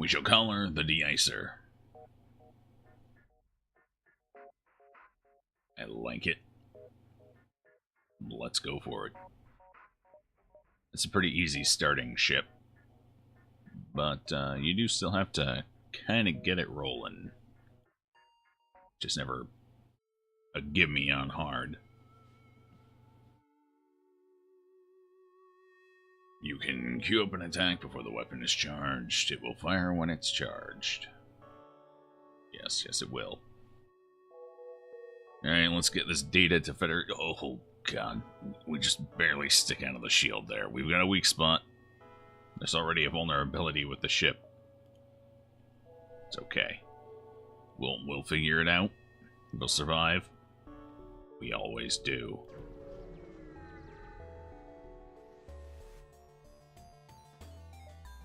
We shall call her the De-icer. I like it. Let's go for it. It's a pretty easy starting ship. But you do still have to kind of get it rolling. Just never a gimme on hard. You can queue up an attack before the weapon is charged. It will fire when it's charged. Yes, it will. Alright, let's get this data to Feder... Oh, God. We just barely stick out of the shield there. We've got a weak spot. There's already a vulnerability with the ship. It's okay. We'll figure it out. We'll survive. We always do.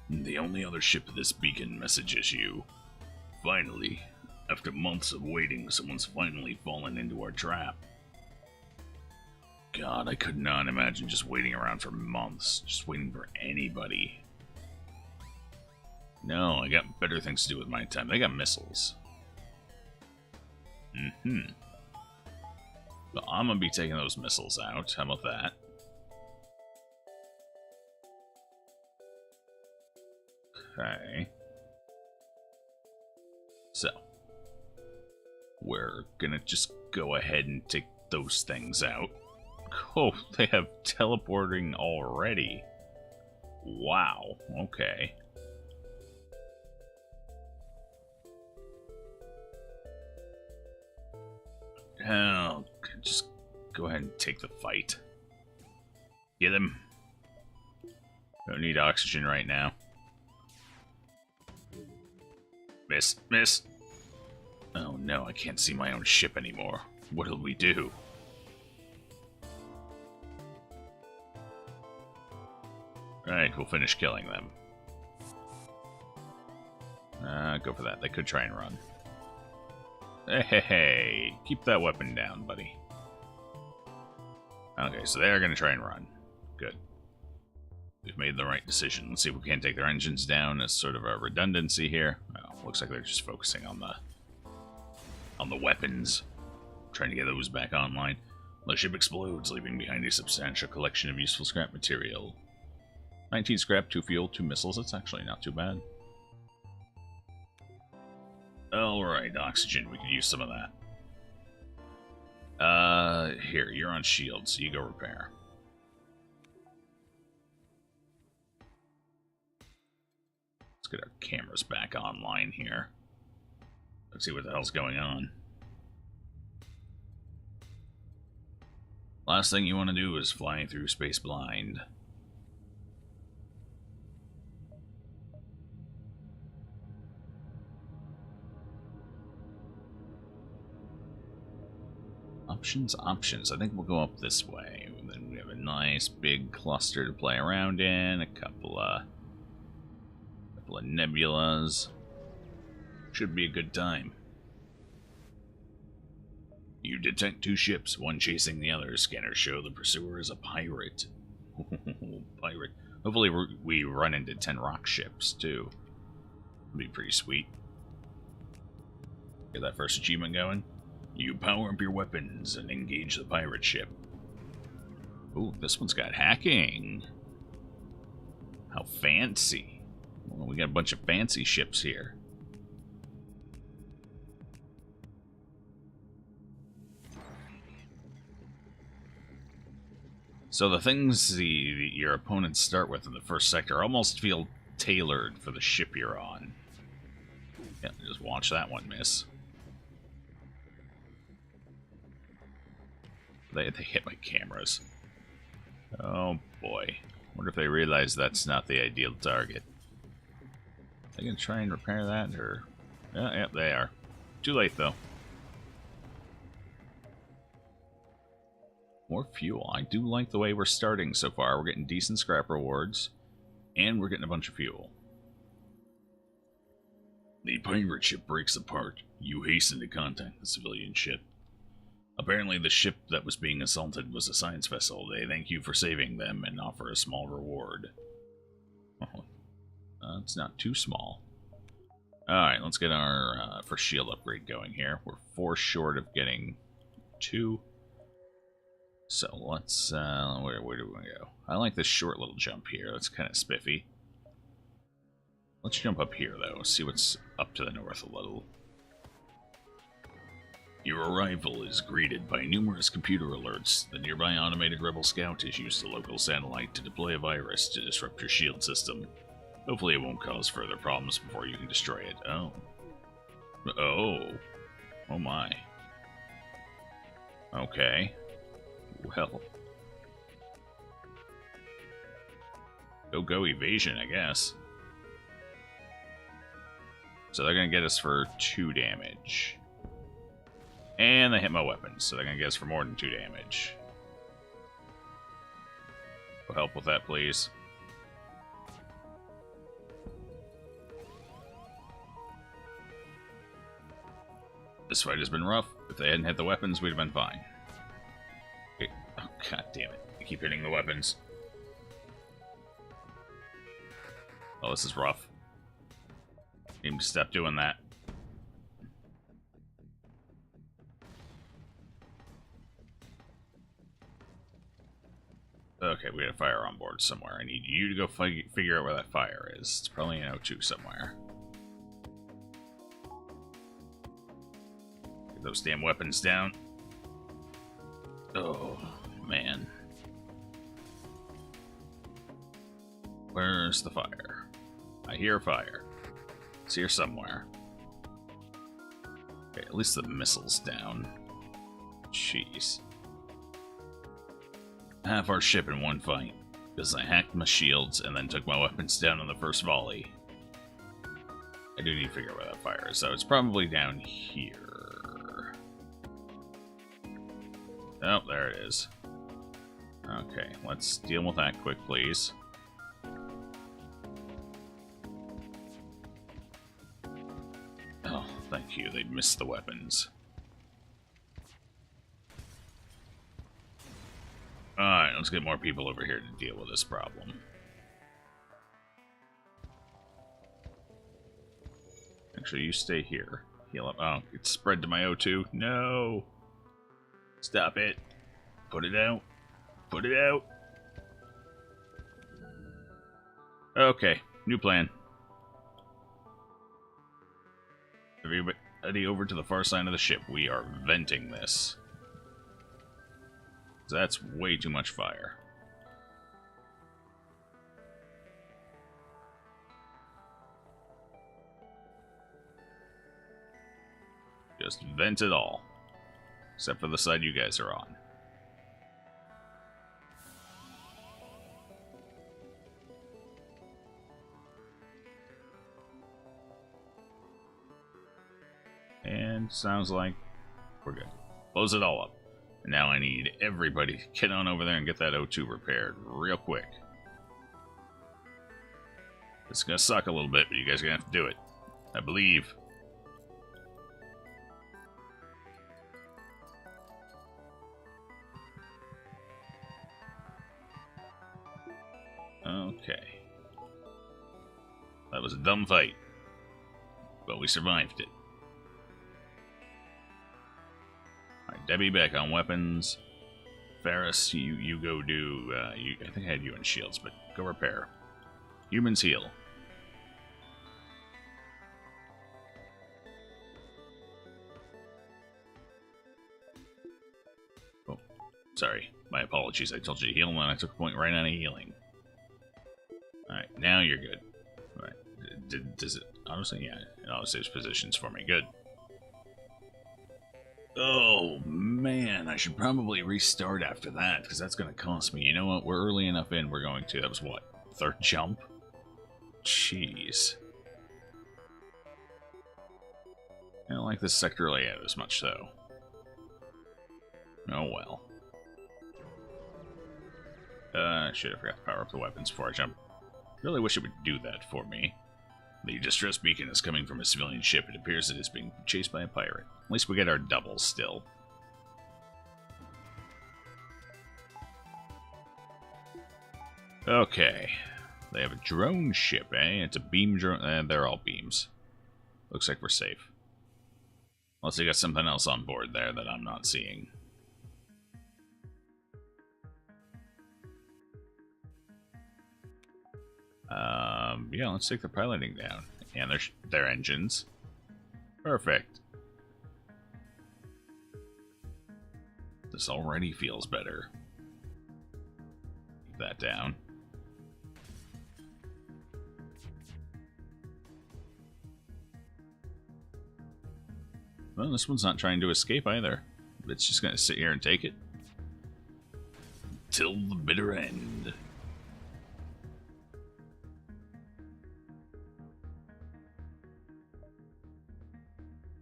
The only other ship this beacon messages you. Finally, after months of waiting, someone's finally fallen into our trap. God, I could not imagine just waiting around for months, just waiting for anybody. No, I got better things to do with my time. They got missiles. Well, I'm gonna be taking those missiles out. How about that? Okay. So, we're gonna just go ahead and take those things out. Oh, they have teleporting already. Wow, okay. Oh, just go ahead and take the fight. Get him. Don't need oxygen right now. Miss. Oh no, I can't see my own ship anymore. What'll we do? Alright, we'll finish killing them. Go for that. They could try and run. Hey, keep that weapon down, buddy. Okay, so they are going to try and run. Good. We've made the right decision. Let's see if we can't take their engines down as sort of a redundancy here. Oh, looks like they're just focusing on the weapons. Trying to get those back online. The ship explodes, leaving behind a substantial collection of useful scrap material. 19 scrap, 2 fuel, 2 missiles. That's actually not too bad. Alright, oxygen. We could use some of that. Here, you're on shield, so you go repair. Let's get our cameras back online here. Let's see what the hell's going on. Last thing you want to do is fly through space blind. Options. I think we'll go up this way. And then we have a nice big cluster to play around in. A couple of nebulas. Should be a good time. You detect 2 ships, one chasing the other. Scanners show the pursuer is a pirate. Pirate. Hopefully we run into 10 rock ships, too. It'll be pretty sweet. Get that first achievement going. You power up your weapons and engage the pirate ship. Ooh, this one's got hacking. How fancy. Well, we got a bunch of fancy ships here. So the things your opponents start with in the first sector almost feel tailored for the ship you're on. Yeah, just watch that one miss. They hit my cameras. Oh boy. Wonder if they realize that's not the ideal target. They gonna try and repair that, or... Yeah, they are. Too late, though. More fuel. I do like the way we're starting so far. We're getting decent scrap rewards, and we're getting a bunch of fuel. The pirate ship breaks apart. You hasten to contact the civilian ship. Apparently the ship that was being assaulted was a science vessel. They thank you for saving them and offer a small reward. Oh, it's not too small. Alright, let's get our first shield upgrade going here. We're 4 short of getting 2. So let's, where do we go? I like this short little jump here. That's kind of spiffy. Let's jump up here, though. See what's up to the north a little. Your arrival is greeted by numerous computer alerts. The nearby automated rebel scout has used a local satellite to deploy a virus to disrupt your shield system. Hopefully it won't cause further problems before you can destroy it. Oh. Oh. Oh my. Okay. Well. Go evasion, I guess. So they're going to get us for 2 damage. And they hit my weapons, so they're going to get us for more than 2 damage. Help with that, please. This fight has been rough. If they hadn't hit the weapons, we'd have been fine. Okay. Oh, god damn it. I keep hitting the weapons. Oh, this is rough. Need to stop doing that. Okay, we got a fire on board somewhere. I need you to go figure out where that fire is. It's probably in O2 somewhere. Get those damn weapons down. Oh, man. Where's the fire? I hear fire. It's here somewhere. Okay, at least the missile's down. Jeez. Half our ship in one fight, because I hacked my shields and then took my weapons down on the first volley. I do need to figure out where that fire is, so it's probably down here. Oh, there it is. Okay, let's deal with that quick, please. Oh, thank you, they missed the weapons. Alright, let's get more people over here to deal with this problem. Actually, you stay here. Heal up. Oh, it's spread to my O2. No! Stop it. Put it out. Put it out. Okay, new plan. Everybody over to the far side of the ship. We are venting this. That's way too much fire. Just vent it all. Except for the side you guys are on. And sounds like we're good. Close it all up. And now I need everybody to get on over there and get that O2 repaired real quick. It's gonna suck a little bit, but you guys are gonna have to do it. I believe. Okay. That was a dumb fight. But we survived it. Alright, Debbie back on weapons. Ferris, you go do... I think I had you in shields, but go repair. Humans heal. Oh, sorry. My apologies. I told you to heal, and I took a point right out of healing. Alright, now you're good. Alright, does it... Honestly, yeah, it auto saves positions for me. Good. Oh, man, I should probably restart after that, because that's going to cost me. You know what? We're early enough in, we're going to. That was what? Third jump? Jeez. I don't like this sector layout as much, though. Oh, well. Shit, I forgot to power up the weapons before I jump. Really wish it would do that for me. The distress beacon is coming from a civilian ship. It appears it is being chased by a pirate. At least we get our doubles still. Okay. They have a drone ship, eh? It's a beam drone. They're all beams. Looks like we're safe. Unless they got something else on board there that I'm not seeing. Yeah, let's take the piloting down. And their engines. Perfect. This already feels better. Keep that down. Well, this one's not trying to escape either. It's just going to sit here and take it. Till the bitter end.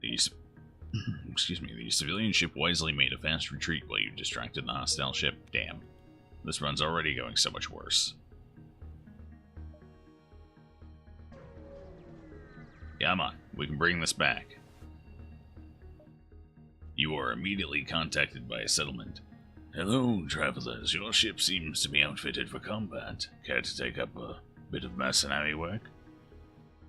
The civilian ship wisely made a fast retreat while you distracted the hostile ship. Damn. This run's already going so much worse. Come on, we can bring this back. You are immediately contacted by a settlement. Hello, travelers. Your ship seems to be outfitted for combat. Care to take up a bit of mercenary work?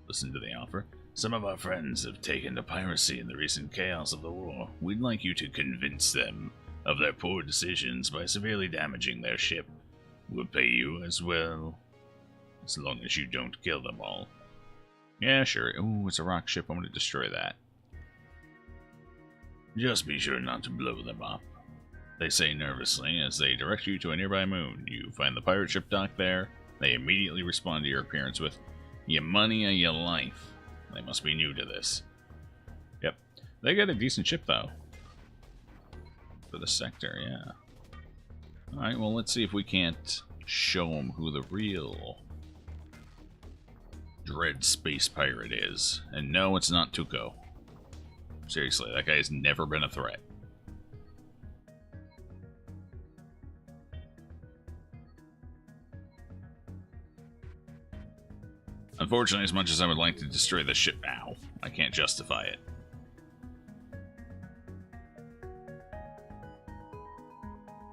Listen to the offer. Some of our friends have taken to piracy in the recent chaos of the war. We'd like you to convince them of their poor decisions by severely damaging their ship. We'll pay you as well, as long as you don't kill them all. Yeah, sure. Ooh, it's a rock ship. I'm going to destroy that. Just be sure not to blow them up. They say nervously as they direct you to a nearby moon. You find the pirate ship docked there. They immediately respond to your appearance with, "Your money or your life." They must be new to this. Yep. They got a decent ship, though. For the sector, yeah. Alright, well, let's see if we can't show them who the real dread space pirate is. And no, it's not Tuco. Seriously, that guy's never been a threat. Unfortunately, as much as I would like to destroy the ship now, I can't justify it.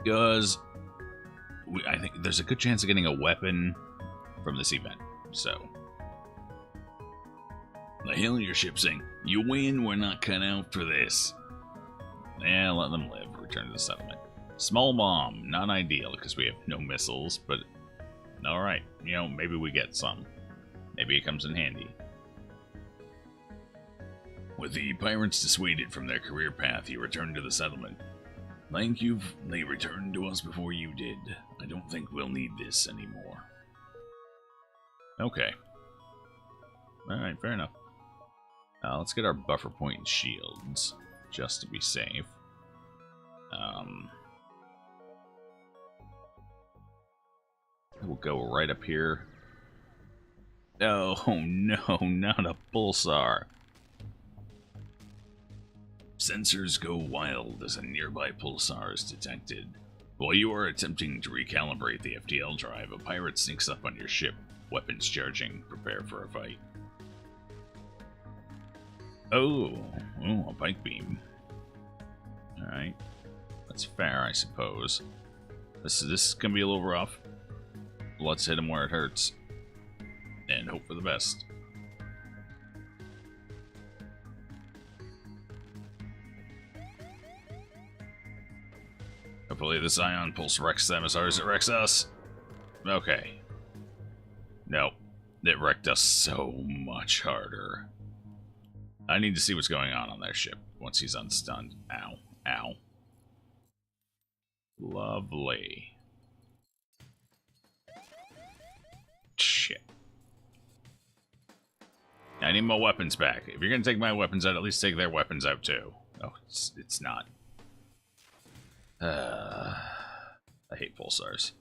Because I think there's a good chance of getting a weapon from this event, so. The hell your ship saying, "You win, we're not cut out for this." Yeah, let them live. Return to the settlement. Small bomb, not ideal because we have no missiles, but alright, you know, maybe we get some. Maybe it comes in handy. With the pirates dissuaded from their career path, you return to the settlement. Thank you, they returned to us before you did. I don't think we'll need this anymore. Okay. Alright, fair enough. Let's get our buffer point and shields, just to be safe. We'll go right up here. Oh no, not a pulsar. Sensors go wild as a nearby pulsar is detected. While you are attempting to recalibrate the FTL drive, a pirate sneaks up on your ship, weapons charging. Prepare for a fight. Oh, a pike beam. Alright. That's fair, I suppose. This is gonna be a little rough. Let's hit him where it hurts. And hope for the best. Hopefully this ion pulse wrecks them as hard as it wrecks us. Okay. Nope. It wrecked us so much harder. I need to see what's going on their ship once he's unstunned. Ow. Ow. Lovely. Shit. I need my weapons back. If you're gonna take my weapons out, at least take their weapons out too. Oh, it's not. I hate pulsars.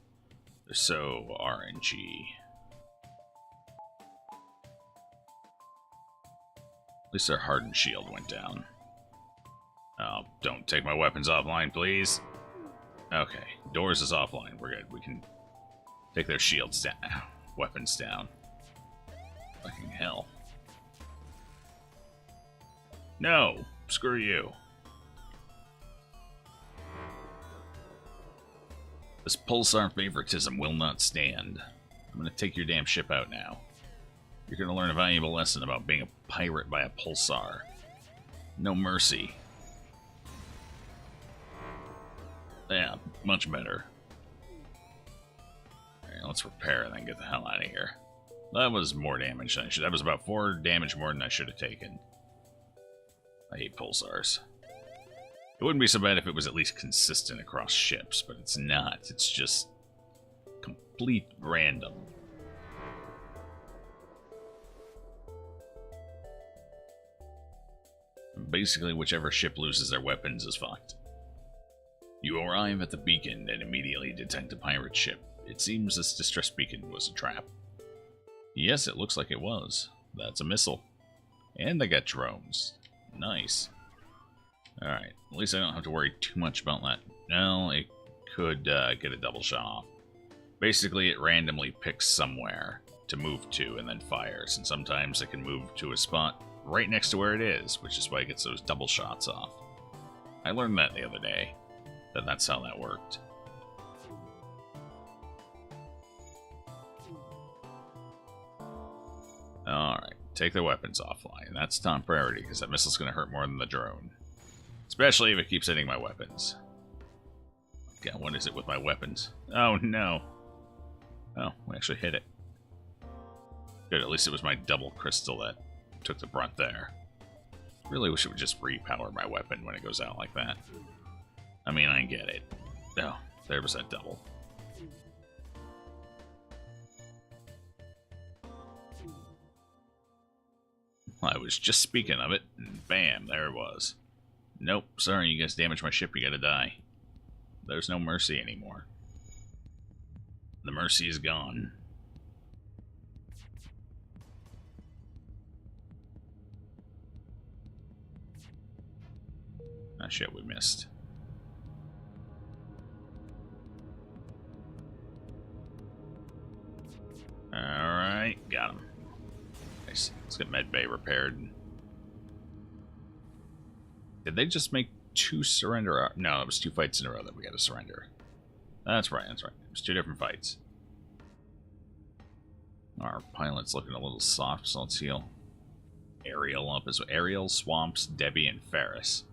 They're so RNG. At least their hardened shield went down. Oh, don't take my weapons offline, please. Okay, doors is offline. We're good. We can take their shields down. Weapons down. Fucking hell. No! Screw you. This pulsar favoritism will not stand. I'm gonna take your damn ship out now. You're going to learn a valuable lesson about being a pirate by a pulsar. No mercy. Yeah, much better. Alright, let's repair and then get the hell out of here. That was more damage than I should. That was about 4 damage more than I should have taken. I hate pulsars. It wouldn't be so bad if it was at least consistent across ships, but it's not. It's just complete random. Basically, whichever ship loses their weapons is fucked. You arrive at the beacon and immediately detect a pirate ship. It seems this distress beacon was a trap. Yes, it looks like it was. That's a missile. And they got drones. Nice. Alright, at least I don't have to worry too much about that. No, it could get a double shot off. Basically, it randomly picks somewhere to move to and then fires, and sometimes it can move to a spot right next to where it is, which is why it gets those double shots off. I learned that the other day, that's how that worked. Alright, take the weapons offline. That's top priority, because that missile's going to hurt more than the drone. Especially if it keeps hitting my weapons. God, what is it with my weapons? Oh, no. Oh, we actually hit it. Good, at least it was my double crystal that took the brunt there. Really wish it would just repower my weapon when it goes out like that. I mean, I get it. Oh, there was that double. I was just speaking of it, and bam, there it was. Nope, sorry, you guys damaged my ship, you gotta die. There's no mercy anymore. The mercy is gone. Ah, shit, we missed. Alright, got him. Nice. Let's get medbay repaired. Did they just make 2 surrender? No, it was 2 fights in a row that we got to surrender. That's right, that's right. It was 2 different fights. Our pilot's looking a little soft, so let's heal Ariel up as well. Ariel, Swamps, Debbie, and Ferris.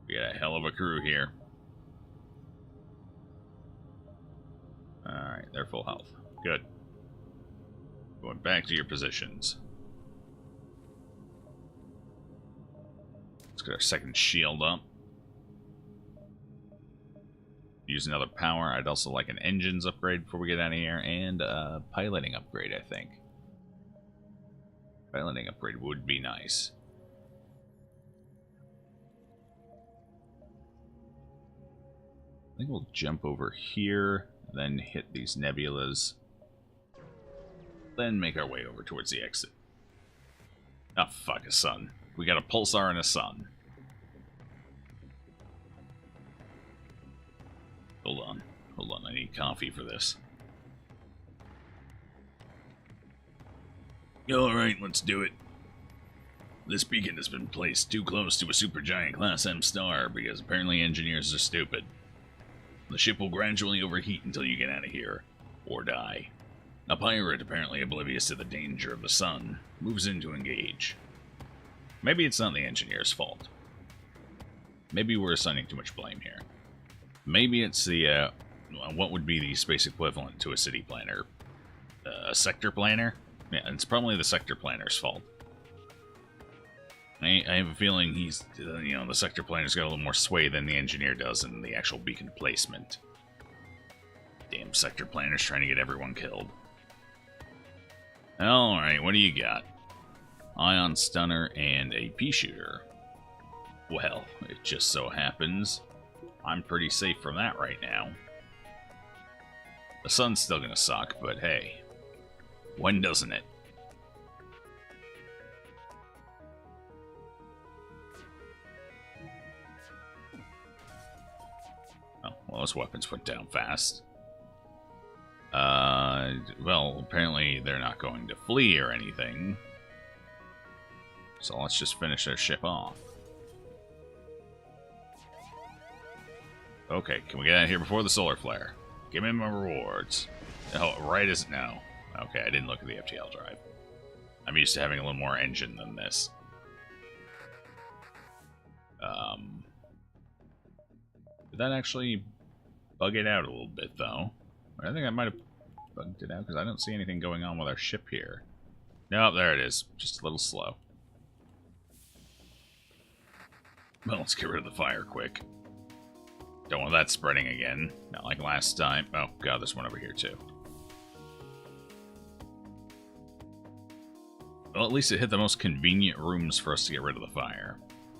We got a hell of a crew here. Alright, they're full health. Good. Going back to your positions. Let's get our second shield up. Use another power. I'd also like an engines upgrade before we get out of here, and a piloting upgrade, I think. Piloting upgrade would be nice. I think we'll jump over here, then hit these nebulas, then make our way over towards the exit. Oh, fuck, a sun. We got a pulsar and a sun. Hold on, I need coffee for this. Alright, let's do it. This beacon has been placed too close to a supergiant Class M star because apparently engineers are stupid. The ship will gradually overheat until you get out of here, or die. A pirate, apparently oblivious to the danger of the sun, moves in to engage. Maybe it's not the engineer's fault. Maybe we're assigning too much blame here. Maybe it's the, what would be the space equivalent to a city planner? A sector planner? Yeah, it's probably the sector planner's fault. I have a feeling he's, the sector planner's got a little more sway than the engineer does in the actual beacon placement. Damn sector planner's trying to get everyone killed. Alright, what do you got? Ion stunner and a pea shooter. Well, it just so happens I'm pretty safe from that right now. The sun's still gonna suck, but hey, when doesn't it? Oh, well, those weapons went down fast. Well, apparently they're not going to flee or anything. So let's just finish their ship off. Okay, can we get out of here before the solar flare? Give me my rewards. Oh, right as... No. Okay, I didn't look at the FTL drive. I'm used to having a little more engine than this. Did that actually bug it out a little bit, though? I think I might have bugged it out, because I don't see anything going on with our ship here. Nope, there it is. Just a little slow. Well, let's get rid of the fire quick. Don't want that spreading again. Not like last time. Oh, God, there's one over here, too. Well, at least it hit the most convenient rooms for us to get rid of the fire.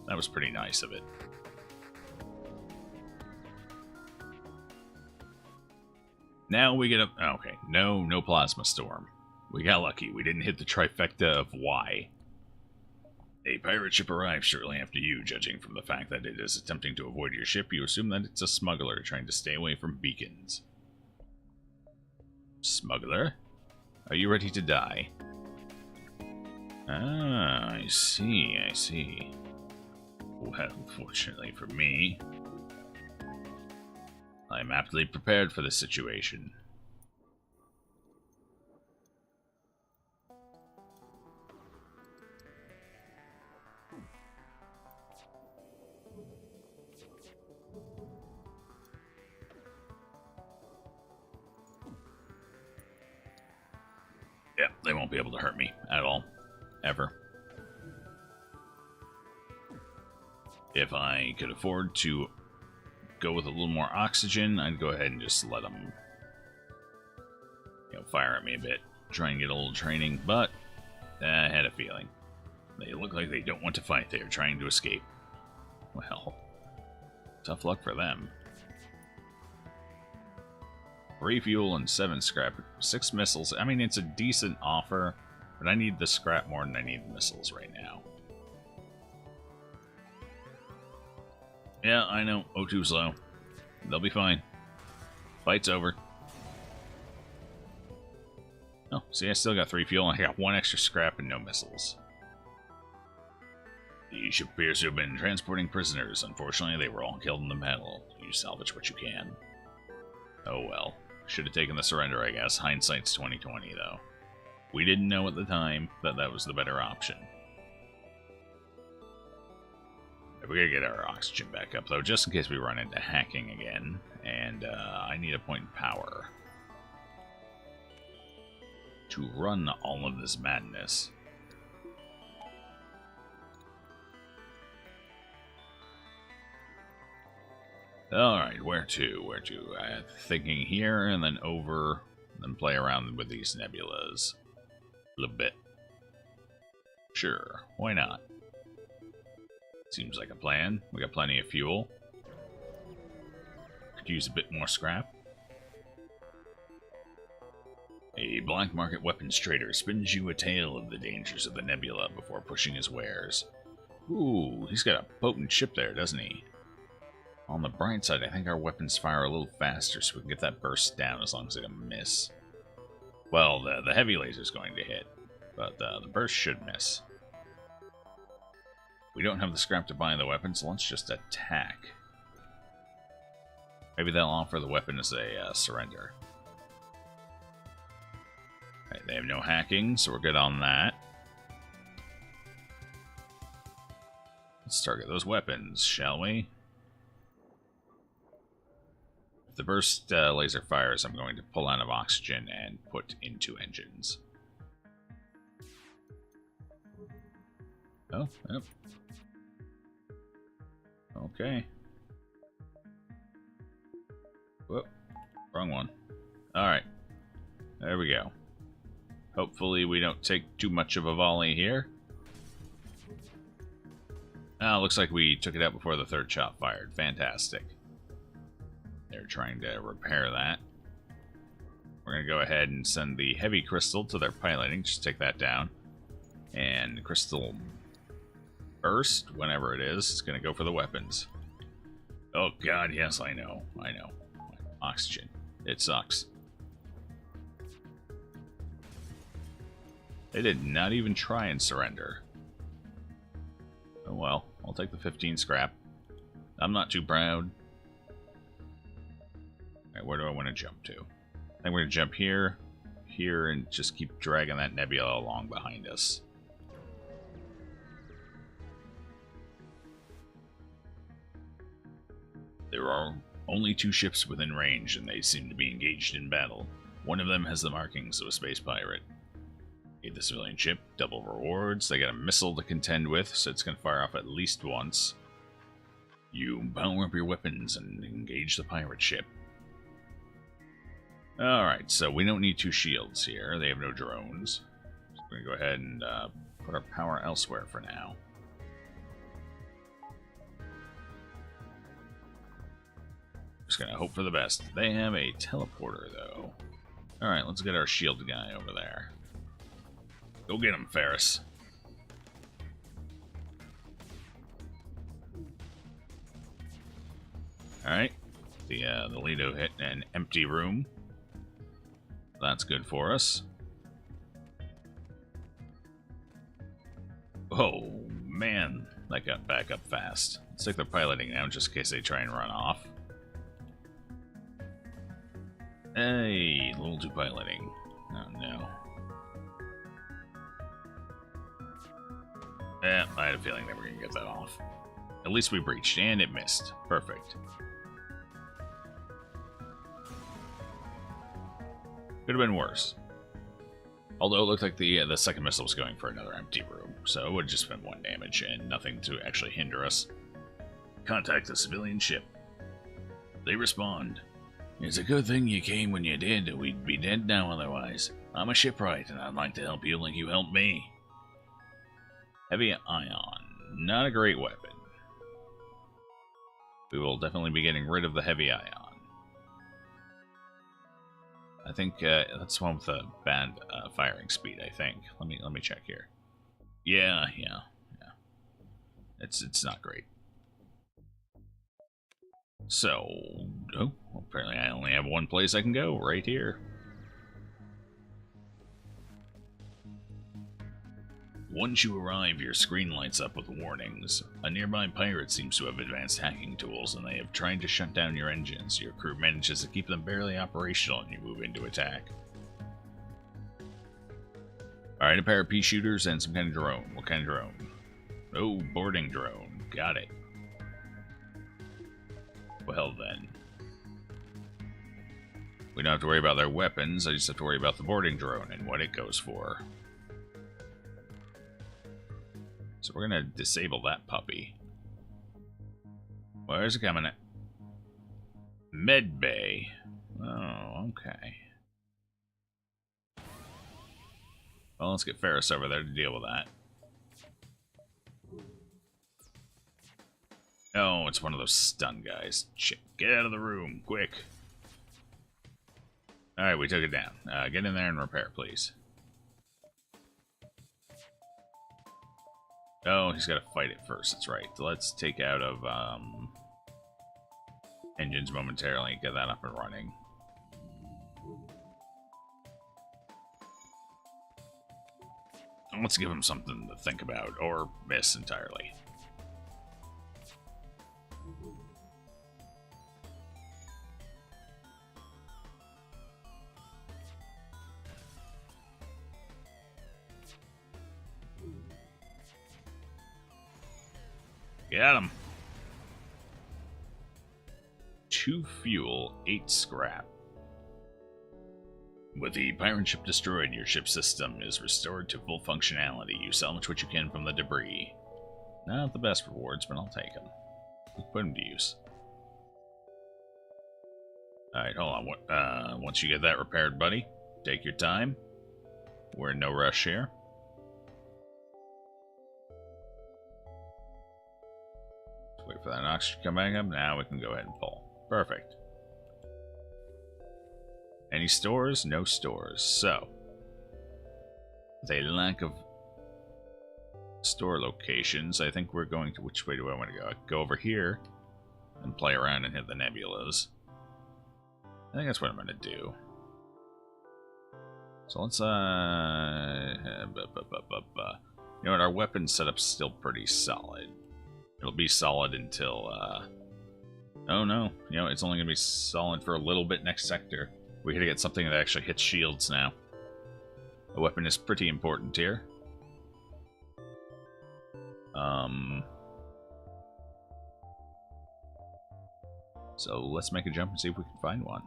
That was pretty nice of it. Now we get a... Okay, no plasma storm. We got lucky. We didn't hit the trifecta of Y. A pirate ship arrives shortly after you. Judging from the fact that it is attempting to avoid your ship, you assume that it's a smuggler trying to stay away from beacons. Smuggler? Are you ready to die? Ah, I see, I see. Well, fortunately for me, I'm aptly prepared for this situation. Yeah, they won't be able to hurt me at all. Ever. If I could afford to go with a little more oxygen, I'd go ahead and just let them, fire at me a bit. Try and get a little training, but I had a feeling. They look like they don't want to fight. They are trying to escape. Well, tough luck for them. 3 fuel and 7 scrap. 6 missiles. I mean, it's a decent offer, but I need the scrap more than I need the missiles right now. Yeah, I know. O2's low. They'll be fine. Fight's over. Oh, see, I still got 3 fuel, and I got 1 extra scrap and no missiles. The ship appears to have been transporting prisoners. Unfortunately, they were all killed in the battle. You salvage what you can. Oh well. Should have taken the surrender, I guess. Hindsight's 20/20, though. We didn't know at the time that that was the better option. We gotta get our oxygen back up, though, just in case we run into hacking again. And I need a point in power to run all of this madness. Alright, where to? Where to? Thinking here, and then over, and then play around with these nebulas a little bit. Sure, why not? Seems like a plan. We got plenty of fuel. Could use a bit more scrap. A black market weapons trader spins you a tale of the dangers of the nebula before pushing his wares. Ooh, he's got a potent ship there, doesn't he? On the bright side, I think our weapons fire a little faster so we can get that burst down as long as they don't miss. Well, the heavy laser's going to hit, but the burst should miss. We don't have the scrap to buy the weapon, so let's just attack. Maybe they'll offer the weapon as a surrender. Right, they have no hacking, so we're good on that. Let's target those weapons, shall we? If the burst laser fires, I'm going to pull out of oxygen and put into engines. Oh, yep. Okay. Whoop. Wrong one. Alright. There we go. Hopefully we don't take too much of a volley here. Oh, looks like we took it out before the third shot fired. Fantastic. They're trying to repair that. We're going to go ahead and send the heavy crystal to their piloting. Just take that down. And crystal burst, whenever it is, it's going to go for the weapons. Oh god, yes, I know. I know. Oxygen. It sucks. They did not even try and surrender. Oh well, I'll take the 15 scrap. I'm not too proud. Alright, where do I want to jump to? I think we're going to jump here, here and just keep dragging that nebula along behind us. There are only 2 ships within range, and they seem to be engaged in battle. One of them has the markings of a space pirate. Aid the civilian ship, double rewards. They got a missile to contend with, so it's going to fire off at least once. You power up your weapons and engage the pirate ship. Alright, so we don't need 2 shields here. They have no drones. So we're going to go ahead and put our power elsewhere for now. Just going to hope for the best. They have a teleporter, though. Alright, let's get our shield guy over there. Go get him, Ferris. Alright. The Lido hit an empty room. That's good for us. Oh, man. That got back up fast. Looks like they're piloting now just in case they try and run off. Hey, a little too piloting. Oh, no. I had a feeling they were going to get that off. At least we breached, and it missed. Perfect. Could have been worse. Although it looked like the second missile was going for another empty room, so it would have just been 1 damage and nothing to actually hinder us. Contact the civilian ship. They respond. It's a good thing you came when you did. We'd be dead now otherwise. I'm a shipwright, and I'd like to help you like you helped me. Heavy ion. Not a great weapon. We will definitely be getting rid of the heavy ion. I think that's one with a bad firing speed, I think. Let me check here. Yeah. It's not great. So, oh, apparently I only have 1 place I can go, right here. Once you arrive, your screen lights up with warnings. A nearby pirate seems to have advanced hacking tools, and they have tried to shut down your engines. Your crew manages to keep them barely operational, and you move into attack. Alright, a pair of pea shooters and some kind of drone. What kind of drone? Oh, boarding drone. Got it. Well then. We don't have to worry about their weapons, I just have to worry about the boarding drone and what it goes for. So we're going to disable that puppy. Where's it coming at? Med Bay. Oh, okay. Well, let's get Ferris over there to deal with that. Oh, it's one of those stun guys. Shit, get out of the room, quick. Alright, we took it down. Get in there and repair, please. Oh, he's got to fight it first, that's right. Let's take out of engines momentarily and get that up and running. Let's give him something to think about, or miss entirely. Got him. 2 fuel, 8 scrap. With the pirate ship destroyed, your ship system is restored to full functionality. You salvage what you can from the debris. Not the best rewards, but I'll take them. Put them to use. Alright, hold on. Once you get that repaired, buddy, take your time. We're in no rush here. Wait for that oxygen to come back up. Now we can go ahead and pull. Perfect. Any stores? No stores. So, with a lack of store locations, I think we're going to... Which way do I want to go? I can go over here and play around and hit the nebulas. I think that's what I'm going to do. So let's... You know what? Our weapon setup's still pretty solid. It'll be solid until... Oh no. You know, it's only going to be solid for a little bit next sector. We gotta get something that actually hits shields now. A weapon is pretty important here. So let's make a jump and see if we can find one.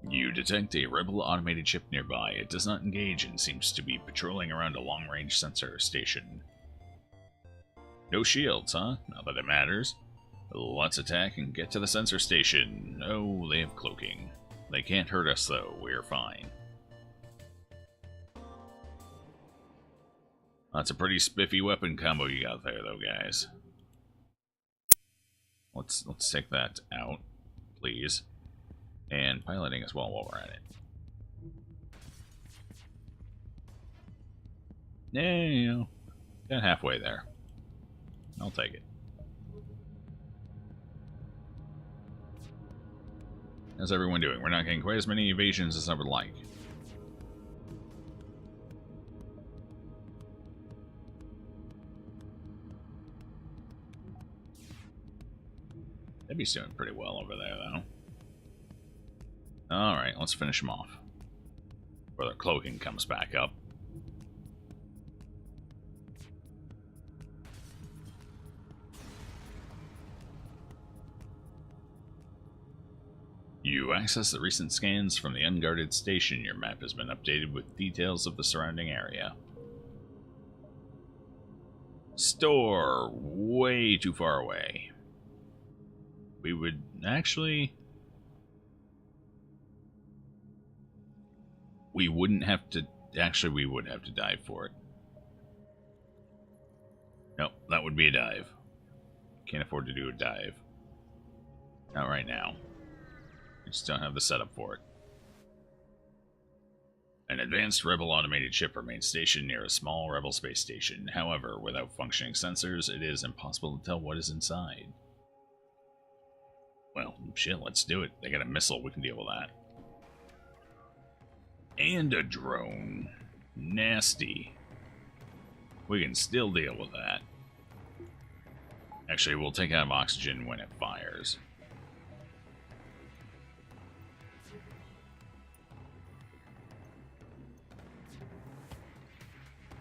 You detect a rebel automated ship nearby. It does not engage and seems to be patrolling around a long-range sensor station. No shields, huh? Not that it matters. Let's attack and get to the sensor station. Oh, they have cloaking. They can't hurt us, though. We're fine. That's a pretty spiffy weapon combo you got there, though, guys. Let's take that out, please. And piloting as well while we're at it. Yeah, you know, got halfway there. I'll take it. How's everyone doing? We're not getting quite as many evasions as I would like. Debbie's doing pretty well over there, though. Alright, let's finish them off. Before their cloaking comes back up. You access the recent scans from the unguarded station. Your map has been updated with details of the surrounding area. Store way too far away. We would actually... We wouldn't have to... Actually, we would have to dive for it. Nope, that would be a dive. Can't afford to do a dive. Not right now. We just don't have the setup for it. An advanced Rebel automated ship remains stationed near a small Rebel space station. However, without functioning sensors, it is impossible to tell what is inside. Well, shit, let's do it. They got a missile, we can deal with that. And a drone. Nasty. We can still deal with that. Actually, we'll take out oxygen when it fires.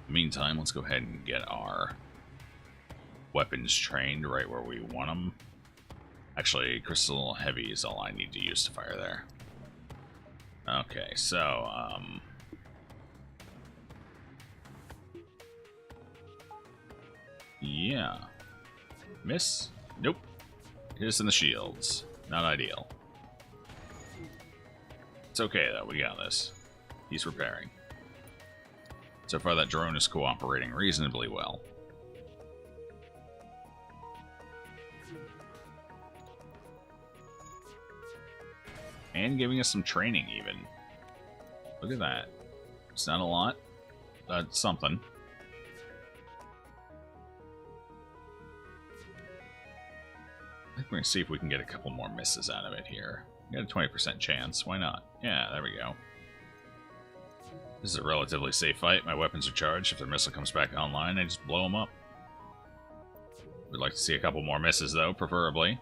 Meantime, let's go ahead and get our weapons trained right where we want them. Actually, crystal heavy is all I need to use to fire there. Okay, so, yeah. Miss? Nope. Here's in the shields. Not ideal. It's okay, though. We got this. He's repairing. So far, that drone is cooperating reasonably well. And giving us some training, even. Look at that. It's not a lot. That's something. I think we're going to see if we can get a couple more misses out of it here. We got a 20% chance. Why not? Yeah, there we go. This is a relatively safe fight. My weapons are charged. If their missile comes back online, I just blow them up. We'd like to see a couple more misses, though, preferably.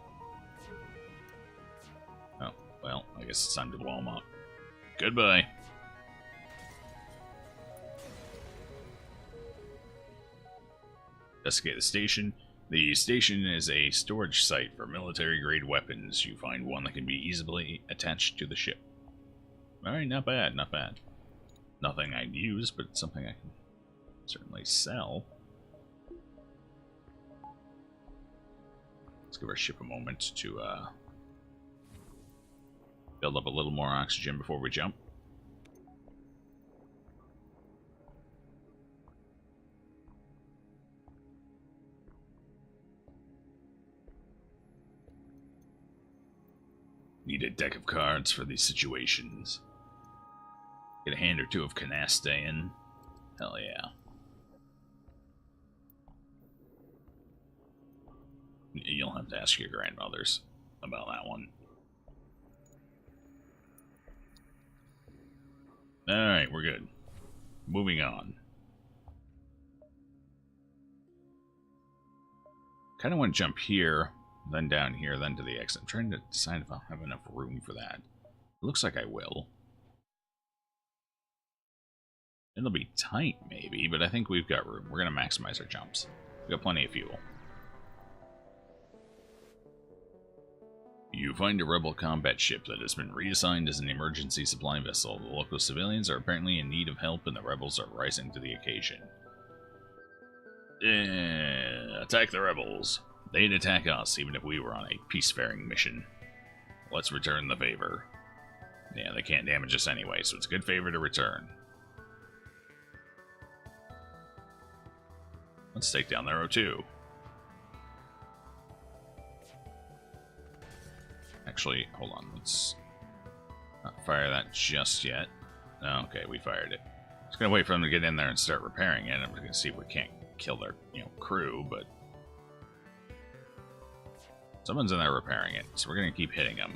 Oh, well, I guess it's time to blow them up. Goodbye. Investigate the station. The station is a storage site for military-grade weapons. You find one that can be easily attached to the ship. Alright, not bad, not bad. Nothing I'd use, but something I can certainly sell. Let's give our ship a moment to build up a little more oxygen before we jump. Need a deck of cards for these situations. Get a hand or two of canasta in. Hell yeah. You'll have to ask your grandmothers about that one. Alright, we're good. Moving on. Kind of want to jump here then down here, then to the exit. I'm trying to decide if I'll have enough room for that. It looks like I will. It'll be tight, maybe, but I think we've got room. We're going to maximize our jumps. We've got plenty of fuel. You find a rebel combat ship that has been reassigned as an emergency supply vessel. The local civilians are apparently in need of help, and the rebels are rising to the occasion. Attack the rebels. They'd attack us, even if we were on a peacefaring mission. Let's return the favor. Yeah, they can't damage us anyway, so it's a good favor to return. Let's take down their O2. Actually, hold on. Let's not fire that just yet. Okay, we fired it. Just gonna wait for them to get in there and start repairing it. I'm gonna see if we can't kill their, crew, but someone's in there repairing it, so we're gonna keep hitting them.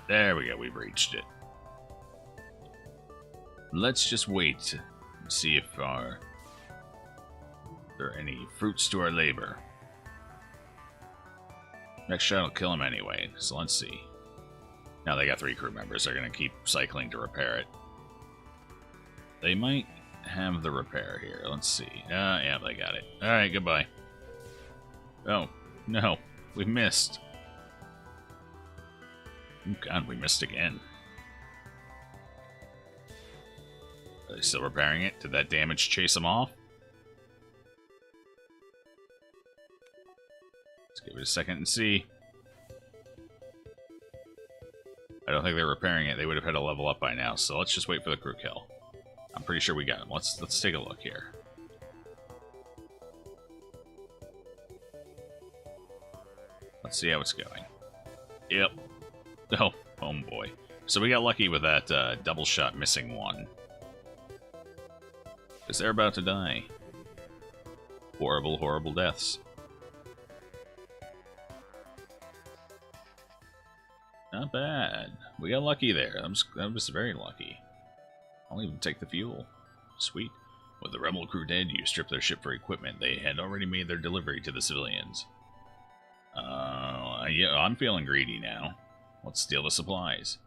There we go, we've reached it. Let's just wait and see if there are any fruits to our labor. Next shot will kill him anyway, so let's see. Now they got 3 crew members, they're going to keep cycling to repair it. They might have the repair here, let's see. Yeah, they got it. Alright, goodbye. Oh, no, we missed. Oh god, we missed again. Are they still repairing it? Did that damage chase them off? Let's give it a second and see. I don't think they're repairing it. They would have had to level up by now, so let's just wait for the crew kill. I'm pretty sure we got him. Let's take a look here. Let's see how it's going. Yep. Oh boy. So we got lucky with that double shot missing one. Because they're about to die. Horrible, horrible deaths. Not bad. We got lucky there. I'm just very lucky. I'll even take the fuel. Sweet. With the rebel crew dead, you strip their ship for equipment. They had already made their delivery to the civilians. Yeah, I'm feeling greedy now. Let's steal the supplies.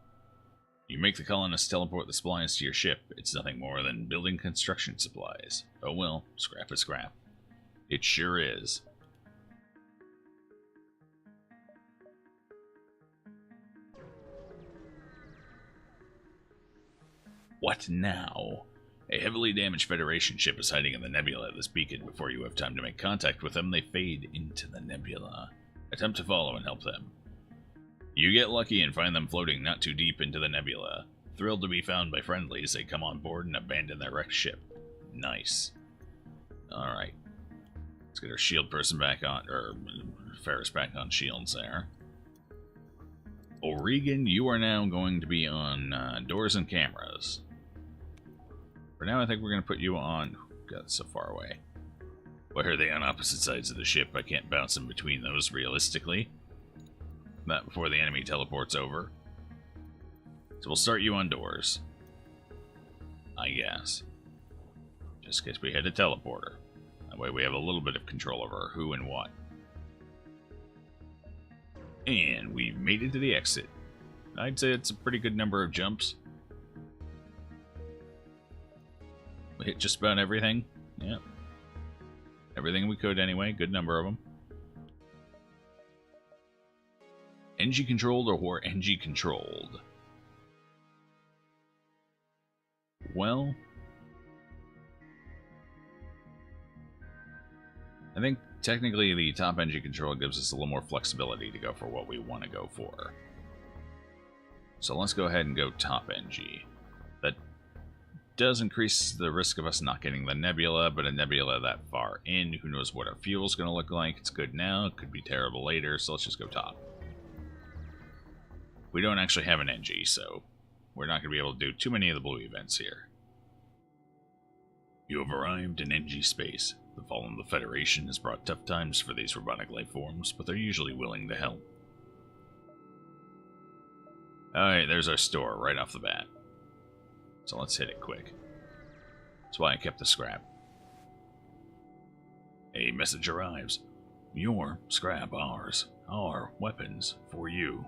You make the colonists teleport the supplies to your ship. It's nothing more than building construction supplies. Oh well, scrap is scrap. It sure is. What now? A heavily damaged Federation ship is hiding in the nebula of this beacon. Before you have time to make contact with them, they fade into the nebula. Attempt to follow and help them. You get lucky and find them floating not too deep into the nebula. Thrilled to be found by friendlies, they come on board and abandon their wrecked ship. Nice. Alright. Let's get our shield person back on, or Ferris back on shields there. O'Regan, you are now going to be on doors and cameras. For now, I think we're going to put you on... God, it's so far away. Why are they on opposite sides of the ship? I can't bounce in between those realistically. Not before the enemy teleports over. So we'll start you on doors. I guess. Just in case we hit a teleporter. That way we have a little bit of control over who and what. And we've made it to the exit. I'd say it's a pretty good number of jumps. We hit just about everything. Yep. Everything we could anyway. Good number of them. NG controlled or NG controlled? Well, I think technically the top NG control gives us a little more flexibility to go for what we want to go for. So let's go ahead and go top NG. That does increase the risk of us not getting the nebula, but a nebula that far in, who knows what our fuel's going to look like. It's good now, it could be terrible later, so let's just go top. We don't actually have an NG, so we're not going to be able to do too many of the blue events here. You have arrived in NG space. The fall of the Federation has brought tough times for these robotic life forms, but they're usually willing to help. Alright, there's our store right off the bat. So let's hit it quick. That's why I kept the scrap. A message arrives. Your scrap, ours. Our weapons, for you.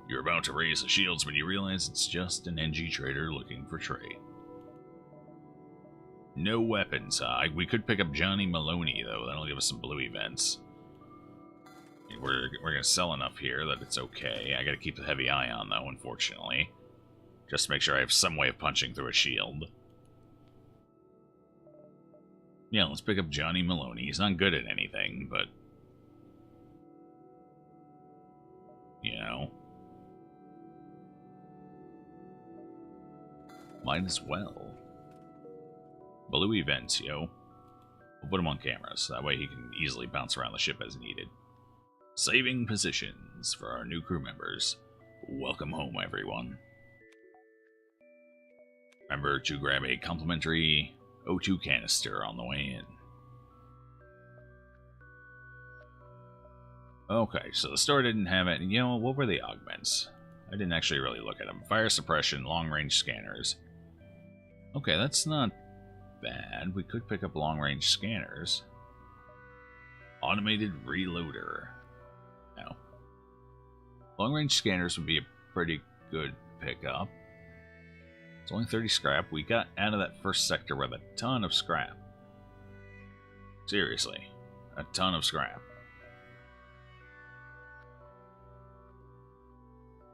You're about to raise the shields when you realize it's just an NG trader looking for trade. No weapons. We could pick up Johnny Maloney, though. That'll give us some blue events. We're going to sell enough here that it's okay. I got to keep the heavy eye on, though, unfortunately. Just to make sure I have some way of punching through a shield. Yeah, let's pick up Johnny Maloney. He's not good at anything, but... you know... might as well. Blue events, yo. We'll put him on camera, so that way he can easily bounce around the ship as needed. Saving positions for our new crew members. Welcome home, everyone. Remember to grab a complimentary O2 canister on the way in. Okay, so the store didn't have it. You know, what were the augments? I didn't actually really look at them. Fire suppression, long-range scanners. Okay, that's not bad. We could pick up long-range scanners. Automated reloader. No. Long-range scanners would be a pretty good pickup. It's only 30 scrap. We got out of that first sector with a ton of scrap. Seriously. A ton of scrap.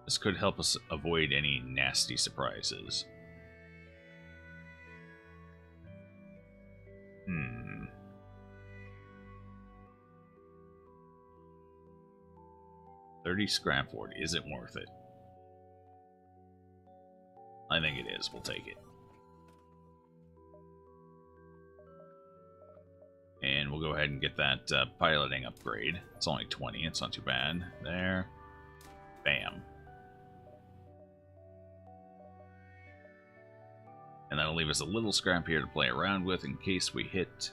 This could help us avoid any nasty surprises. 30 scrap for it. Is it worth it? I think it is. We'll take it. And we'll go ahead and get that piloting upgrade. It's only 20. It's not too bad. There. Bam. And that'll leave us a little scrap here to play around with in case we hit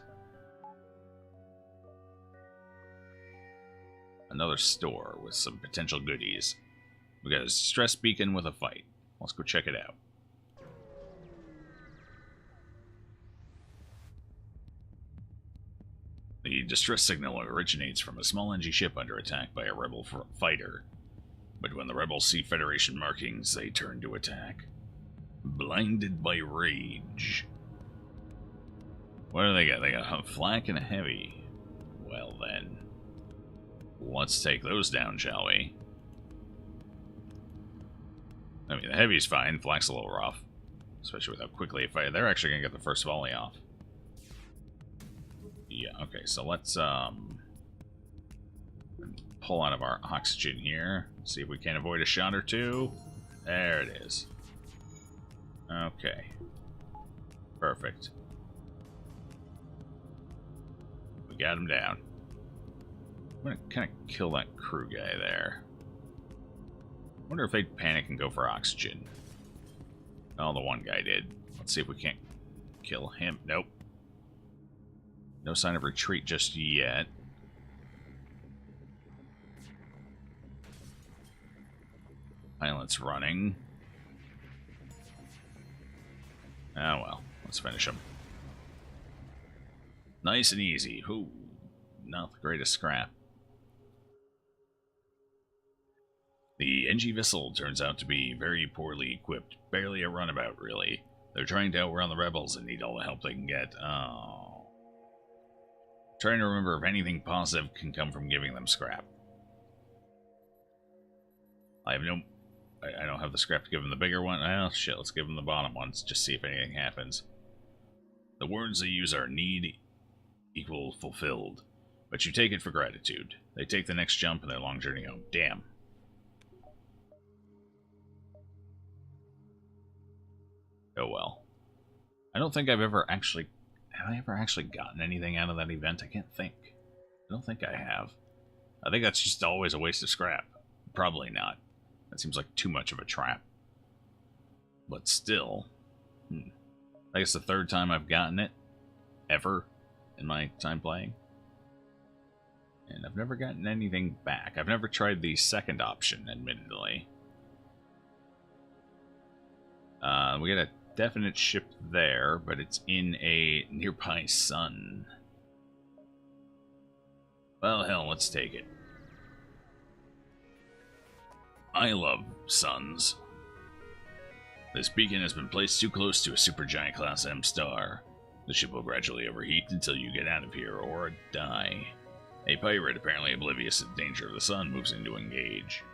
another store with some potential goodies. We got a stress beacon with a fight. Let's go check it out. The distress signal originates from a small NG ship under attack by a rebel fighter. But when the rebels see Federation markings, they turn to attack. Blinded by rage. What do they got? They got a flak and a heavy. Well then. Let's take those down, shall we? I mean, the heavy's fine. Flak's a little rough. Especially with how quickly it fires. They're actually going to get the first volley off. Yeah, okay, so let's pull out of our oxygen here. See if we can avoid a shot or two. There it is. Okay. Perfect. We got him down. I'm gonna kind of kill that crew guy there. Wonder if they'd panic and go for oxygen. Oh, the one guy did. Let's see if we can't kill him. Nope. No sign of retreat just yet. Pilot's running. Oh well, let's finish him. Nice and easy. Ooh, not the greatest scrap. The NG vessel turns out to be very poorly equipped. Barely a runabout, really. They're trying to outrun the rebels and need all the help they can get. Oh. Trying to remember if anything positive can come from giving them scrap. I don't have the scrap to give them the bigger one. Oh, shit, let's give them the bottom ones. Just see if anything happens. The words they use are need equal fulfilled. But you take it for gratitude. They take the next jump in their long journey home. Damn. Oh well. I don't think I've ever actually... Have I ever actually gotten anything out of that event? I can't think. I don't think I have. I think that's just always a waste of scrap. Probably not. That seems like too much of a trap. But still. I guess the third time I've gotten it. Ever. In my time playing. And I've never gotten anything back. I've never tried the second option, admittedly. We got a definite ship there, but it's in a nearby sun. Well, hell, let's take it. I love suns. This beacon has been placed too close to a supergiant class M star. The ship will gradually overheat until you get out of here or die. A pirate, apparently oblivious to the danger of the sun, moves in to engage.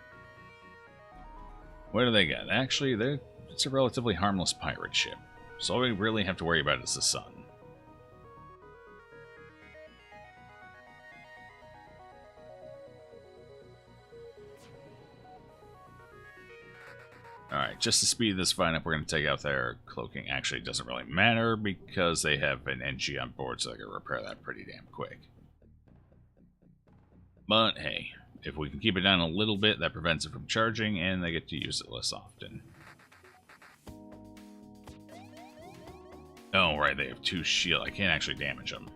What do they got? Actually, it's a relatively harmless pirate ship, so all we really have to worry about is the sun. Alright, just to speed this fight up, we're going to take out their cloaking. Actually, it doesn't really matter because they have an NG on board, so they can repair that pretty damn quick. But hey, if we can keep it down a little bit, that prevents it from charging, and they get to use it less often. Oh, right, they have 2 shield. I can't actually damage them.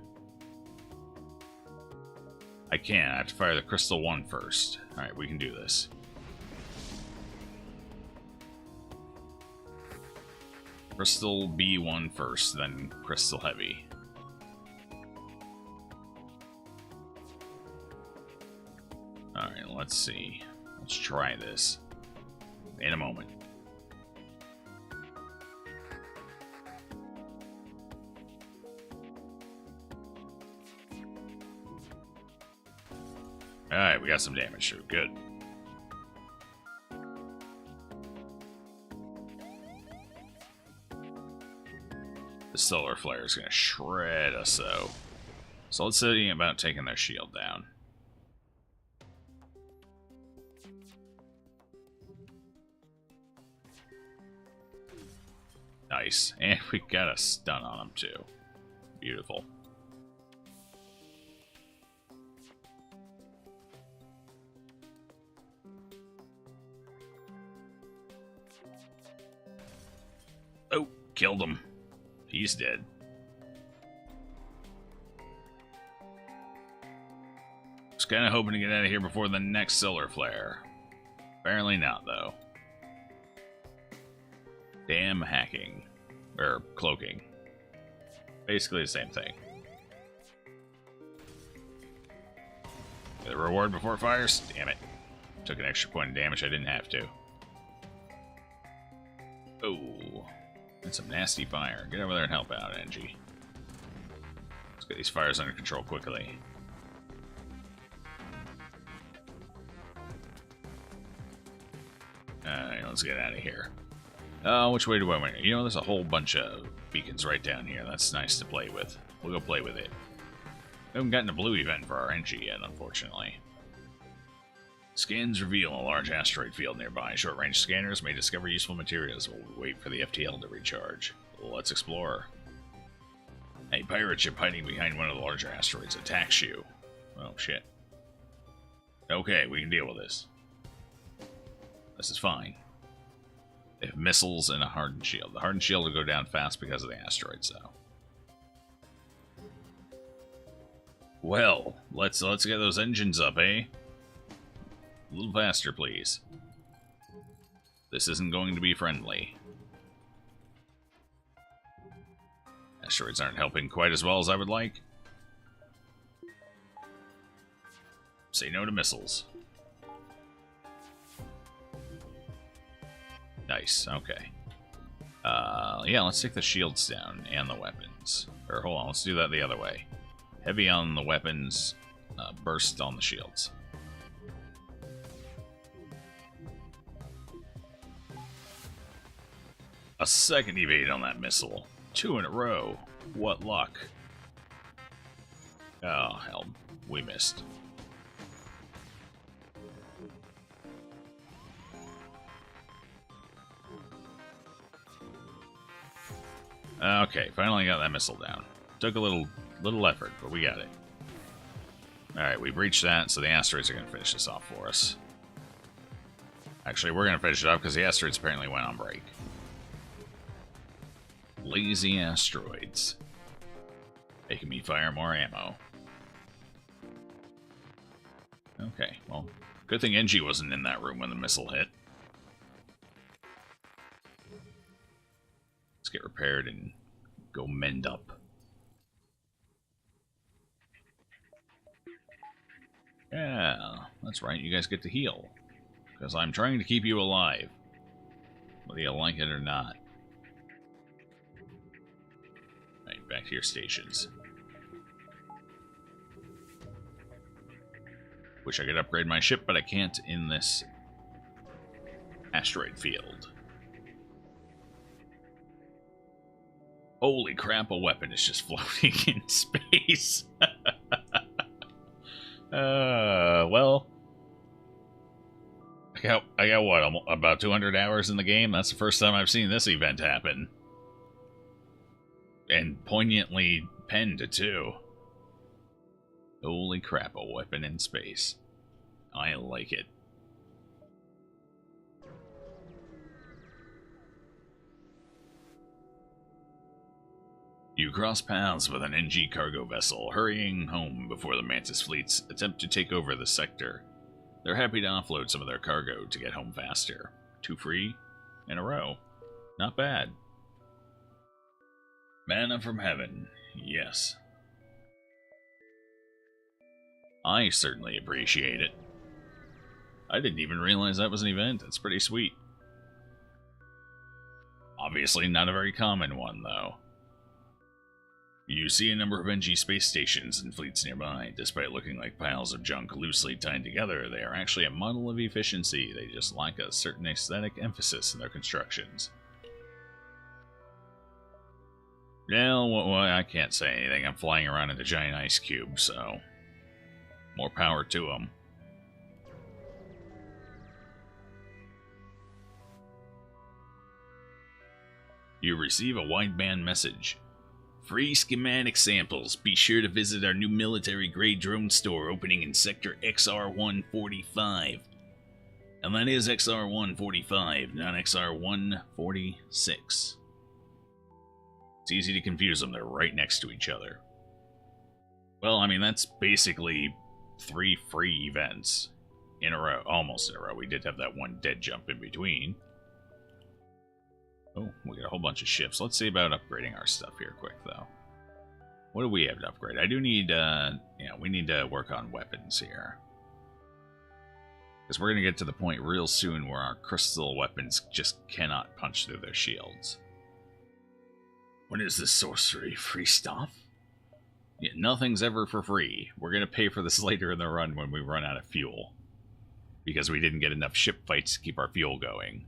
I can. I have to fire the crystal 1 first. Alright, we can do this. Crystal B1 first, then Crystal Heavy. Alright, let's see. Let's try this. In a moment. Alright, we got some damage through. Good. The solar flare is going to shred us, though. So let's see about taking their shield down. Nice. And we got a stun on them, too. Beautiful. Oh, killed him. He's dead. Was kind of hoping to get out of here before the next solar flare. Apparently not, though. Damn hacking. Or cloaking. Basically the same thing. Get a reward before it fires? Damn it. Took an extra point of damage I didn't have to. Oh. That's some nasty fire. Get over there and help out, Angie. Let's get these fires under control quickly. Alright, let's get out of here. Which way do I went? You know, there's a whole bunch of beacons right down here. That's nice to play with. We'll go play with it. We haven't gotten a blue event for our NG yet, unfortunately. Scans reveal a large asteroid field nearby. Short-range scanners may discover useful materials while we wait for the FTL to recharge. Let's explore. A pirate ship hiding behind one of the larger asteroids attacks you. Oh, shit. Okay, we can deal with this. This is fine. They have missiles and a hardened shield. The hardened shield will go down fast because of the asteroids, though. Well, let's get those engines up, eh? A little faster, please. This isn't going to be friendly. Asteroids aren't helping quite as well as I would like. Say no to missiles. Nice, okay. Yeah, let's take the shields down and the weapons. Or hold on, let's do that the other way. Heavy on the weapons, burst on the shields. A second evade on that missile. 2 in a row. What luck. Oh, hell. We missed. Okay, finally got that missile down. Took a little effort, but we got it. Alright, we breached that, so the asteroids are going to finish this off for us. Actually, we're going to finish it off because the asteroids apparently went on break. Lazy asteroids. Making me fire more ammo. Okay, well, good thing NG wasn't in that room when the missile hit. prepared and go mend up. Yeah, that's right. You guys get to heal. Because I'm trying to keep you alive. Whether you like it or not. Alright, back to your stations. Wish I could upgrade my ship, but I can't in this asteroid field. Holy crap, a weapon is just floating in space. Well, I got what, about 200 hours in the game? That's the first time I've seen this event happen. And poignantly penned, too. Holy crap, a weapon in space. I like it. You cross paths with an NG cargo vessel, hurrying home before the Mantis fleets attempt to take over the sector. They're happy to offload some of their cargo to get home faster. 2 free in a row. Not bad. Manna from heaven. Yes. I certainly appreciate it. I didn't even realize that was an event. It's pretty sweet. Obviously not a very common one, though. You see a number of NG space stations and fleets nearby. Despite looking like piles of junk loosely tied together, they are actually a model of efficiency. They just lack a certain aesthetic emphasis in their constructions. Well, I can't say anything. I'm flying around in a giant ice cube, so more power to them. You receive a wideband message. Free schematic samples. Be sure to visit our new military-grade drone store opening in Sector XR-145. And that is XR-145, not XR-146. It's easy to confuse them. They're right next to each other. Well, I mean, that's basically 3 free events in a row. Almost in a row. We did have that one dead jump in between. Oh, we got a whole bunch of ships. Let's see about upgrading our stuff here quick, though. What do we have to upgrade? I do need, we need to work on weapons here. Because we're going to get to the point real soon where our crystal weapons just cannot punch through their shields. What is this sorcery? Free stuff? Yeah, nothing's ever for free. We're going to pay for this later in the run when we run out of fuel. Because we didn't get enough ship fights to keep our fuel going.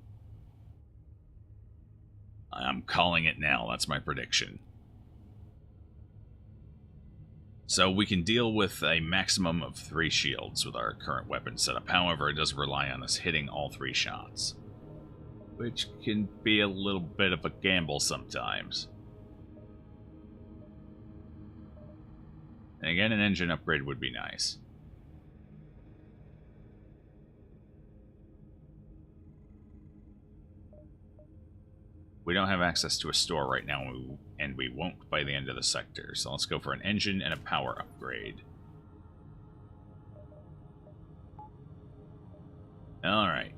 I'm calling it now. That's my prediction. So we can deal with a maximum of 3 shields with our current weapon setup. However, it does rely on us hitting all 3 shots, which can be a little bit of a gamble sometimes. And again, an engine upgrade would be nice. We don't have access to a store right now, and we won't by the end of the sector. So let's go for an engine and a power upgrade. Alright.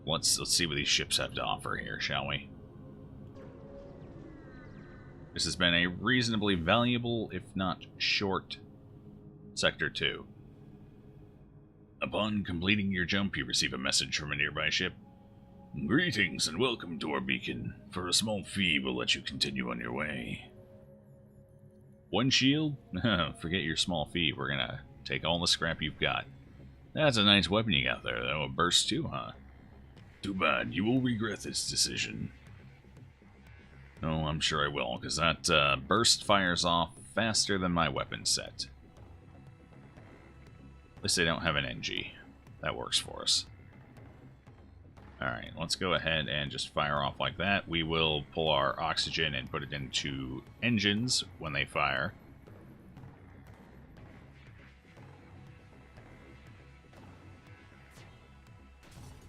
Let's see what these ships have to offer here, shall we? This has been a reasonably valuable, if not short, Sector 2. Upon completing your jump, you receive a message from a nearby ship. Greetings and welcome to our beacon. For a small fee, we'll let you continue on your way. 1 shield? Forget your small fee. We're gonna take all the scrap you've got. That's a nice weapon you got there, though. A burst too, huh? Too bad. You will regret this decision. Oh, I'm sure I will, because that burst fires off faster than my weapon set. At least they don't have an NG. That works for us. Alright, let's go ahead and just fire off like that. We will pull our oxygen and put it into engines when they fire.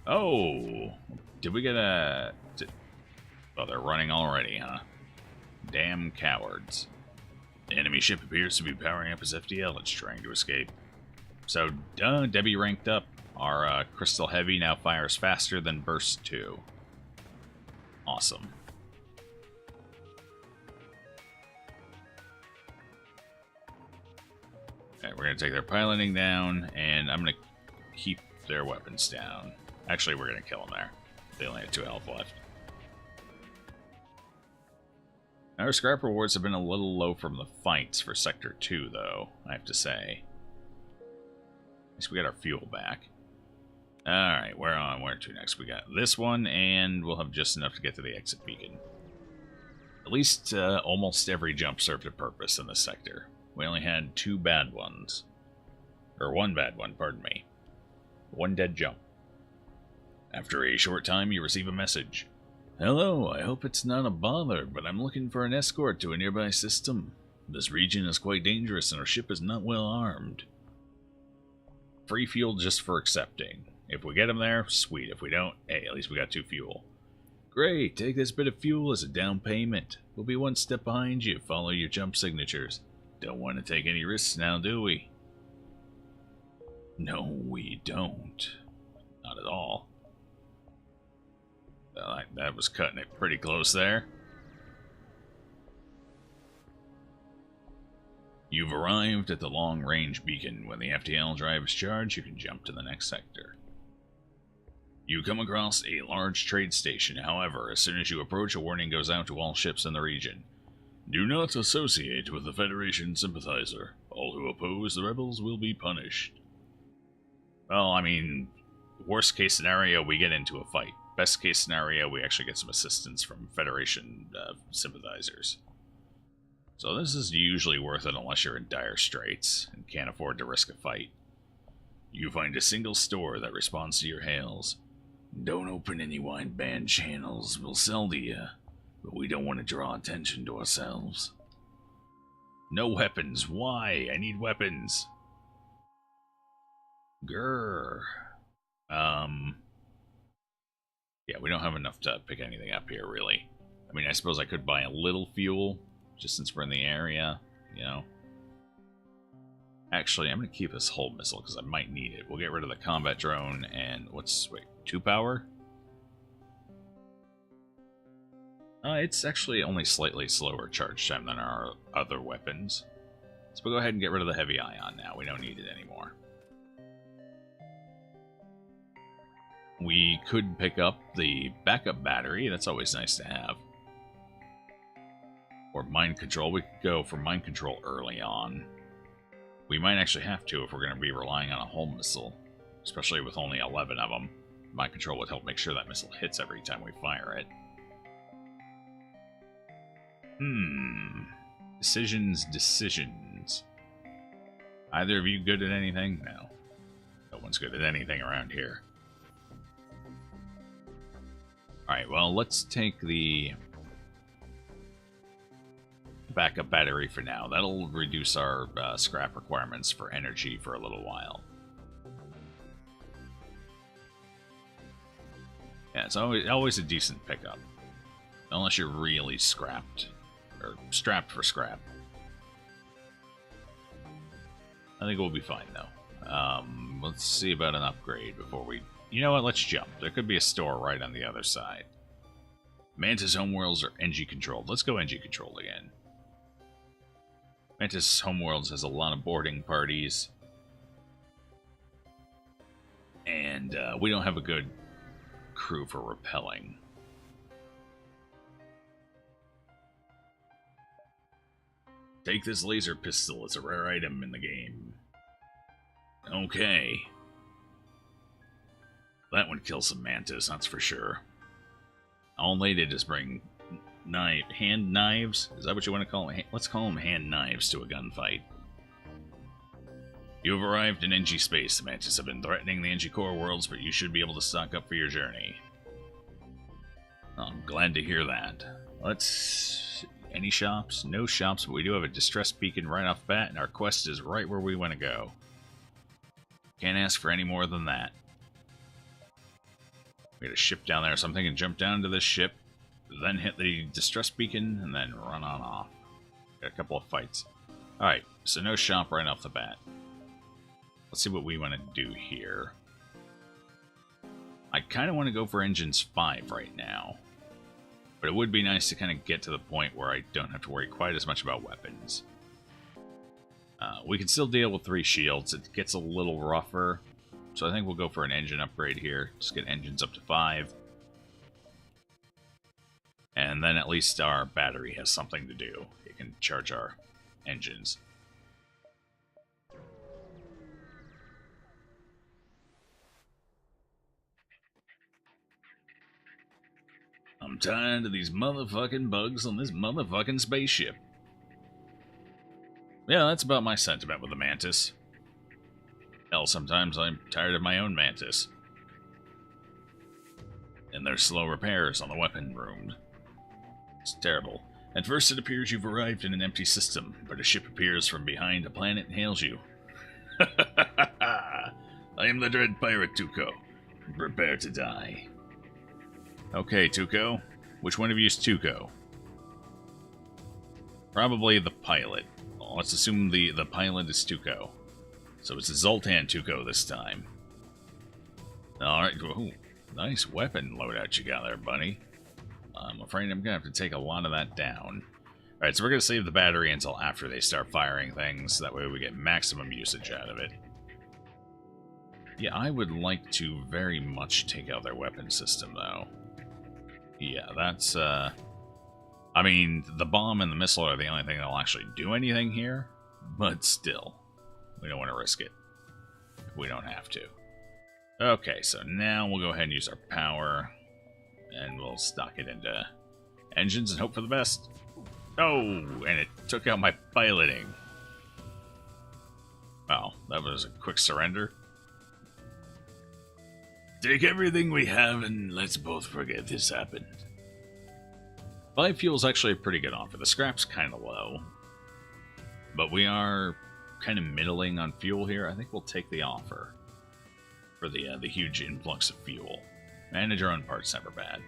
Oh! Did we get a... Oh, they're running already, huh? Damn cowards. The enemy ship appears to be powering up as FTL. It's trying to escape. So, duh, Debbie ranked up. Our Crystal Heavy now fires faster than Burst 2. Awesome. Okay, we're going to take their piloting down, and I'm going to keep their weapons down. Actually, we're going to kill them there. They only have 2 health left. Our scrap rewards have been a little low from the fights for Sector 2, though, I have to say. At least we got our fuel back. Alright, where to next? We got this one, and we'll have just enough to get to the exit beacon. At least almost every jump served a purpose in this sector. We only had 2 bad ones. Or 1 bad one, pardon me. 1 dead jump. After a short time, you receive a message. Hello, I hope it's not a bother, but I'm looking for an escort to a nearby system. This region is quite dangerous and our ship is not well armed. Free fuel just for accepting. If we get them there, sweet. If we don't, hey, at least we got 2 fuel. Great, take this bit of fuel as a down payment. We'll be 1 step behind you. Follow your jump signatures. Don't want to take any risks now, do we? No, we don't. Not at all. That was cutting it pretty close there. You've arrived at the long-range beacon. When the FTL drive is charged, you can jump to the next sector. You come across a large trade station. However, as soon as you approach, a warning goes out to all ships in the region. Do not associate with the Federation sympathizer. All who oppose the rebels will be punished. Well, I mean, worst case scenario, we get into a fight. Best case scenario, we actually get some assistance from Federation sympathizers. So this is usually worth it unless you're in dire straits and can't afford to risk a fight. You find a single store that responds to your hails. Don't open any wine band channels, we'll sell to you, but we don't want to draw attention to ourselves. No weapons, why? I need weapons. Grrr. Yeah, we don't have enough to pick anything up here, really. I mean, I suppose I could buy a little fuel, just since we're in the area, you know. Actually, I'm going to keep this hull missile, because I might need it. We'll get rid of the combat drone, and what's, wait, 2 power? It's actually only slightly slower charge time than our other weapons. So we'll go ahead and get rid of the heavy ion now. We don't need it anymore. We could pick up the backup battery. That's always nice to have. Or mind control. We could go for mind control early on. We might actually have to if we're going to be relying on a hull missile. Especially with only 11 of them. Mind control would help make sure that missile hits every time we fire it. Decisions. Either of you good at anything? No. No one's good at anything around here. Alright, well, let's take the backup battery for now. That'll reduce our scrap requirements for energy for a little while. Yeah, it's always a decent pickup. Unless you're really scrapped. Or strapped for scrap. I think we'll be fine, though. Let's see about an upgrade before we... You know what? Let's jump. There could be a store right on the other side. Mantis homeworlds are NG controlled. Let's go NG controlled again. Mantis homeworlds has a lot of boarding parties. And we don't have a good crew for repelling. Take this laser pistol. It's a rare item in the game. Okay. That would kill some mantis, that's for sure. All they did is bring hand knives. Is that what you want to call them? Let's call them hand knives to a gunfight. You have arrived in NG space. The mantis have been threatening the NG core worlds, but you should be able to stock up for your journey. I'm glad to hear that. Let's... Any shops? No shops, but we do have a distress beacon right off the bat, and our quest is right where we want to go. Can't ask for any more than that. We got a ship down there, so I'm thinking jump down to this ship, then hit the distress beacon, and then run on off. Got a couple of fights. Alright, so no shop right off the bat. Let's see what we want to do here. I kind of want to go for Engines 5 right now. But it would be nice to kind of get to the point where I don't have to worry quite as much about weapons. We can still deal with 3 shields. It gets a little rougher. So I think we'll go for an engine upgrade here. Just get engines up to 5. And then at least our battery has something to do. It can charge our engines. I'm tired of these motherfucking bugs on this motherfucking spaceship. Yeah, that's about my sentiment with the Mantis. Hell, sometimes I'm tired of my own Mantis. And there's slow repairs on the weapon room. It's terrible. At first it appears you've arrived in an empty system, but a ship appears from behind a planet and hails you. I am the dread pirate Tuco. Prepare to die. Okay, Tuco. Which one of you is Tuco? Probably the pilot. Well, let's assume the pilot is Tuco. So it's a Zoltan Tuco this time. Alright, nice weapon loadout you got there, buddy. I'm afraid I'm going to have to take a lot of that down. Alright, so we're going to save the battery until after they start firing things. That way we get maximum usage out of it. Yeah, I would like to very much take out their weapon system, though. Yeah, that's, I mean, the bomb and the missile are the only thing that'll actually do anything here. But still, we don't want to risk it. We don't have to. Okay, so now we'll go ahead and use our power. And we'll stock it into engines and hope for the best. Oh, and it took out my piloting. Wow, that was a quick surrender. Take everything we have and let's both forget this happened. 5 fuel's actually a pretty good offer. The scrap's kind of low. But we are kind of middling on fuel here. I think we'll take the offer for the huge influx of fuel. Manage our own parts, never bad.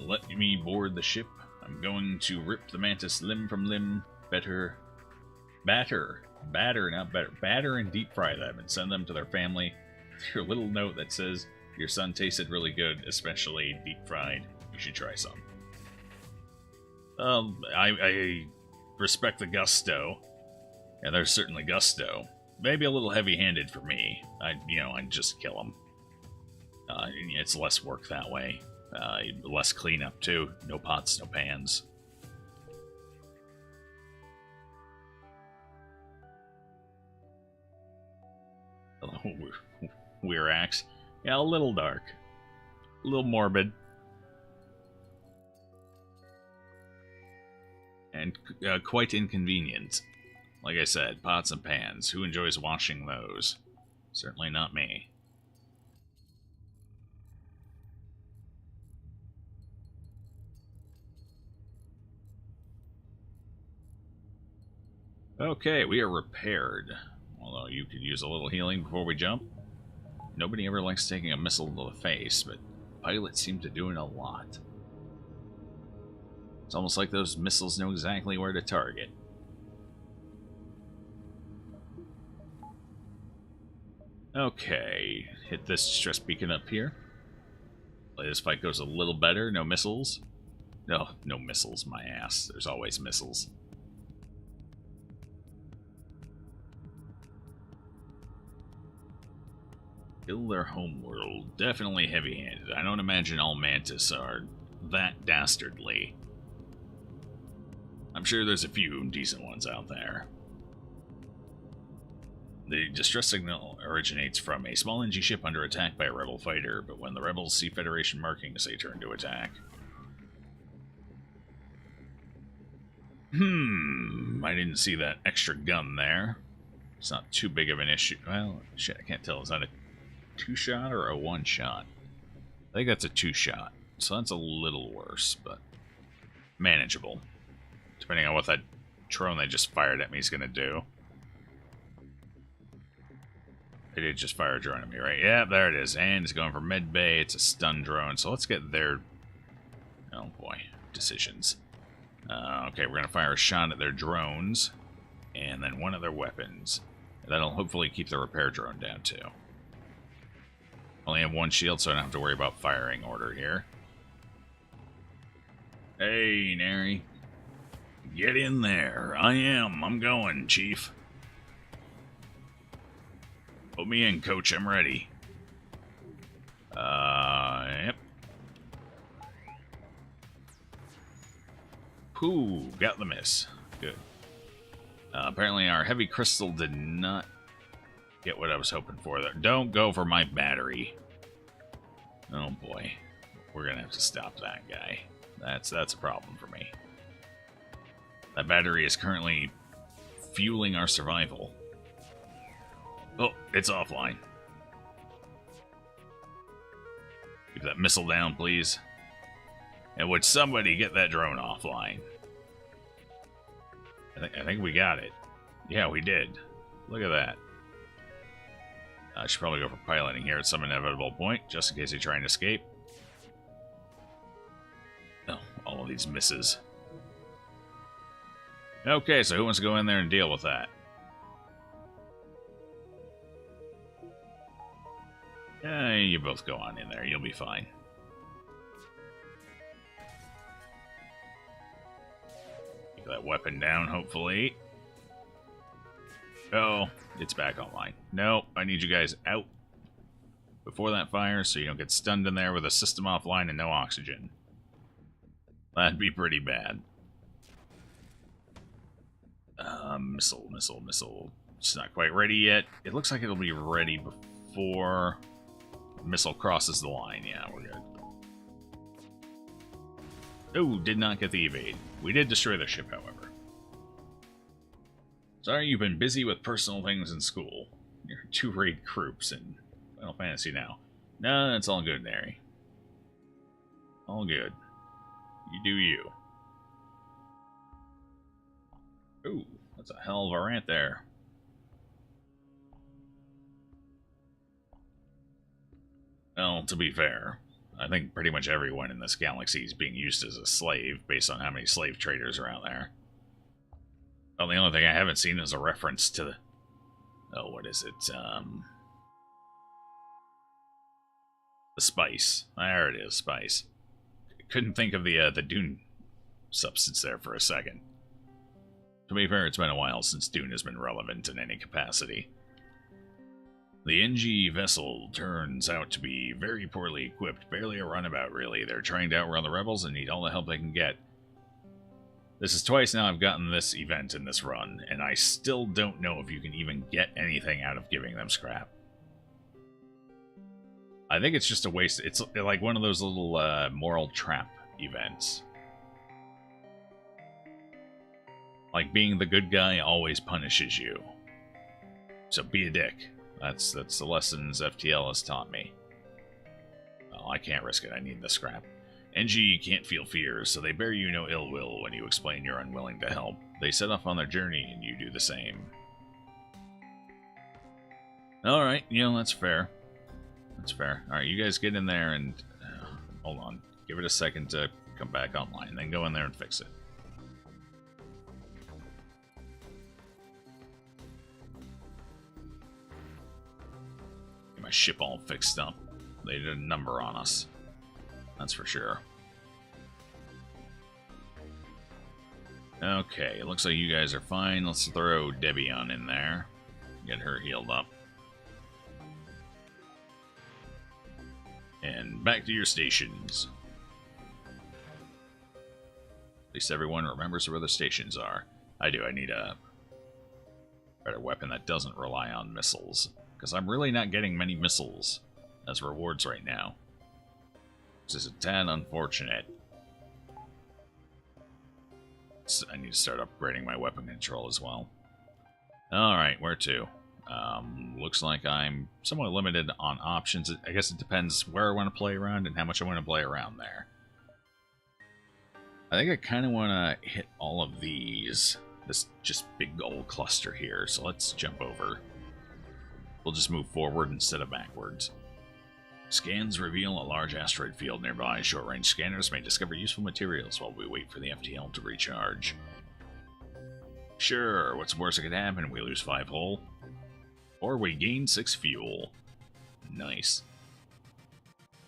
Let me board the ship. I'm going to rip the Mantis limb from limb. Batter, not better. Batter and deep fry them and send them to their family. Your little note that says, your son tasted really good, especially deep fried. You should try some. I respect the gusto. Yeah, there's certainly gusto. Maybe a little heavy-handed for me. I'd just kill them. It's less work that way. Less cleanup, too. No pots, no pans. Hello, Weirax. Yeah, a little dark. A little morbid. And quite inconvenient. Like I said, pots and pans. Who enjoys washing those? Certainly not me. Okay, we are repaired. Although you could use a little healing before we jump. Nobody ever likes taking a missile to the face, but pilots seem to do it a lot. It's almost like those missiles know exactly where to target. Okay, hit this stress beacon up here. This fight goes a little better. No missiles. No missiles, my ass. There's always missiles. Kill their homeworld. Definitely heavy-handed. I don't imagine all Mantis are that dastardly. I'm sure there's a few decent ones out there. The distress signal originates from a small NG ship under attack by a rebel fighter, but when the rebels see Federation markings, they turn to attack. I didn't see that extra gun there. It's not too big of an issue. Well, shit, I can't tell. Is that a 2-shot or a 1-shot? I think that's a 2-shot, so that's a little worse, but manageable. Depending on what that drone they just fired at me is going to do. They did just fire a drone at me, right? Yeah, there it is. And it's going for med bay. It's a stun drone, so let's get their... Oh boy, decisions. Okay, we're going to fire a shot at their drones, and then one of their weapons. That'll hopefully keep the repair drone down, too. Only have 1 shield, so I don't have to worry about firing order here. Hey, Nary. Get in there. I'm going, Chief. Put me in, Coach. I'm ready. Yep. Pooh, got the miss. Good. Apparently our heavy crystal did not get what I was hoping for there. Don't go for my battery. Oh boy. We're gonna have to stop that guy. That's a problem for me. That battery is currently fueling our survival. Oh, it's offline. Keep that missile down, please. And would somebody get that drone offline? I think we got it. Yeah, we did. Look at that. I should probably go for piloting here at some inevitable point, just in case they try and escape. Oh, all of these misses. Okay, so who wants to go in there and deal with that? Yeah, you both go on in there. You'll be fine. Keep that weapon down, hopefully. Oh, it's back online. No, I need you guys out before that fires so you don't get stunned in there with a system offline and no oxygen. That'd be pretty bad. Missile. It's not quite ready yet. It looks like it'll be ready before missile crosses the line. Yeah, we're good. Oh, did not get the evade. We did destroy the ship, however. Sorry you've been busy with personal things in school. You're 2 raid groups in Final Fantasy now. No, it's all good, Nary. All good. You do you. Ooh, that's a hell of a rant there. Well, to be fair, I think pretty much everyone in this galaxy is being used as a slave based on how many slave traders are out there. Well, the only thing I haven't seen is a reference to the... Oh, what is it? The spice. There it is, spice. Couldn't think of the Dune substance there for a second. To be fair, it's been a while since Dune has been relevant in any capacity. The NG vessel turns out to be very poorly equipped, barely a runabout really. They're trying to outrun the rebels and need all the help they can get. This is twice now I've gotten this event in this run, and I still don't know if you can even get anything out of giving them scrap. I think it's just a waste. It's like one of those little moral trap events. Like being the good guy always punishes you. So be a dick. That's the lessons FTL has taught me. Well, I can't risk it. I need the scrap. NG can't feel fear, so they bear you no ill will when you explain you're unwilling to help. They set off on their journey, and you do the same. Alright, that's fair. That's fair. Alright, you guys get in there and... hold on. Give it a second to come back online, then go in there and fix it. Get my ship all fixed up. They did a number on us. That's for sure. Okay, it looks like you guys are fine. Let's throw Debbie on in there. Get her healed up. And back to your stations. At least everyone remembers where the stations are. I do. I need a better weapon that doesn't rely on missiles. Because I'm really not getting many missiles as rewards right now. This is a tad unfortunate. So I need to start upgrading my weapon control as well. Alright, where to? Looks like I'm somewhat limited on options. I guess it depends where I want to play around and how much I want to play around there. I think I kind of want to hit all of these. This just big old cluster here. So let's jump over. We'll just move forward instead of backwards. Scans reveal a large asteroid field nearby. Short-range scanners may discover useful materials while we wait for the FTL to recharge. Sure, what's worse that could happen? We lose 5 hull. Or we gain 6 fuel. Nice.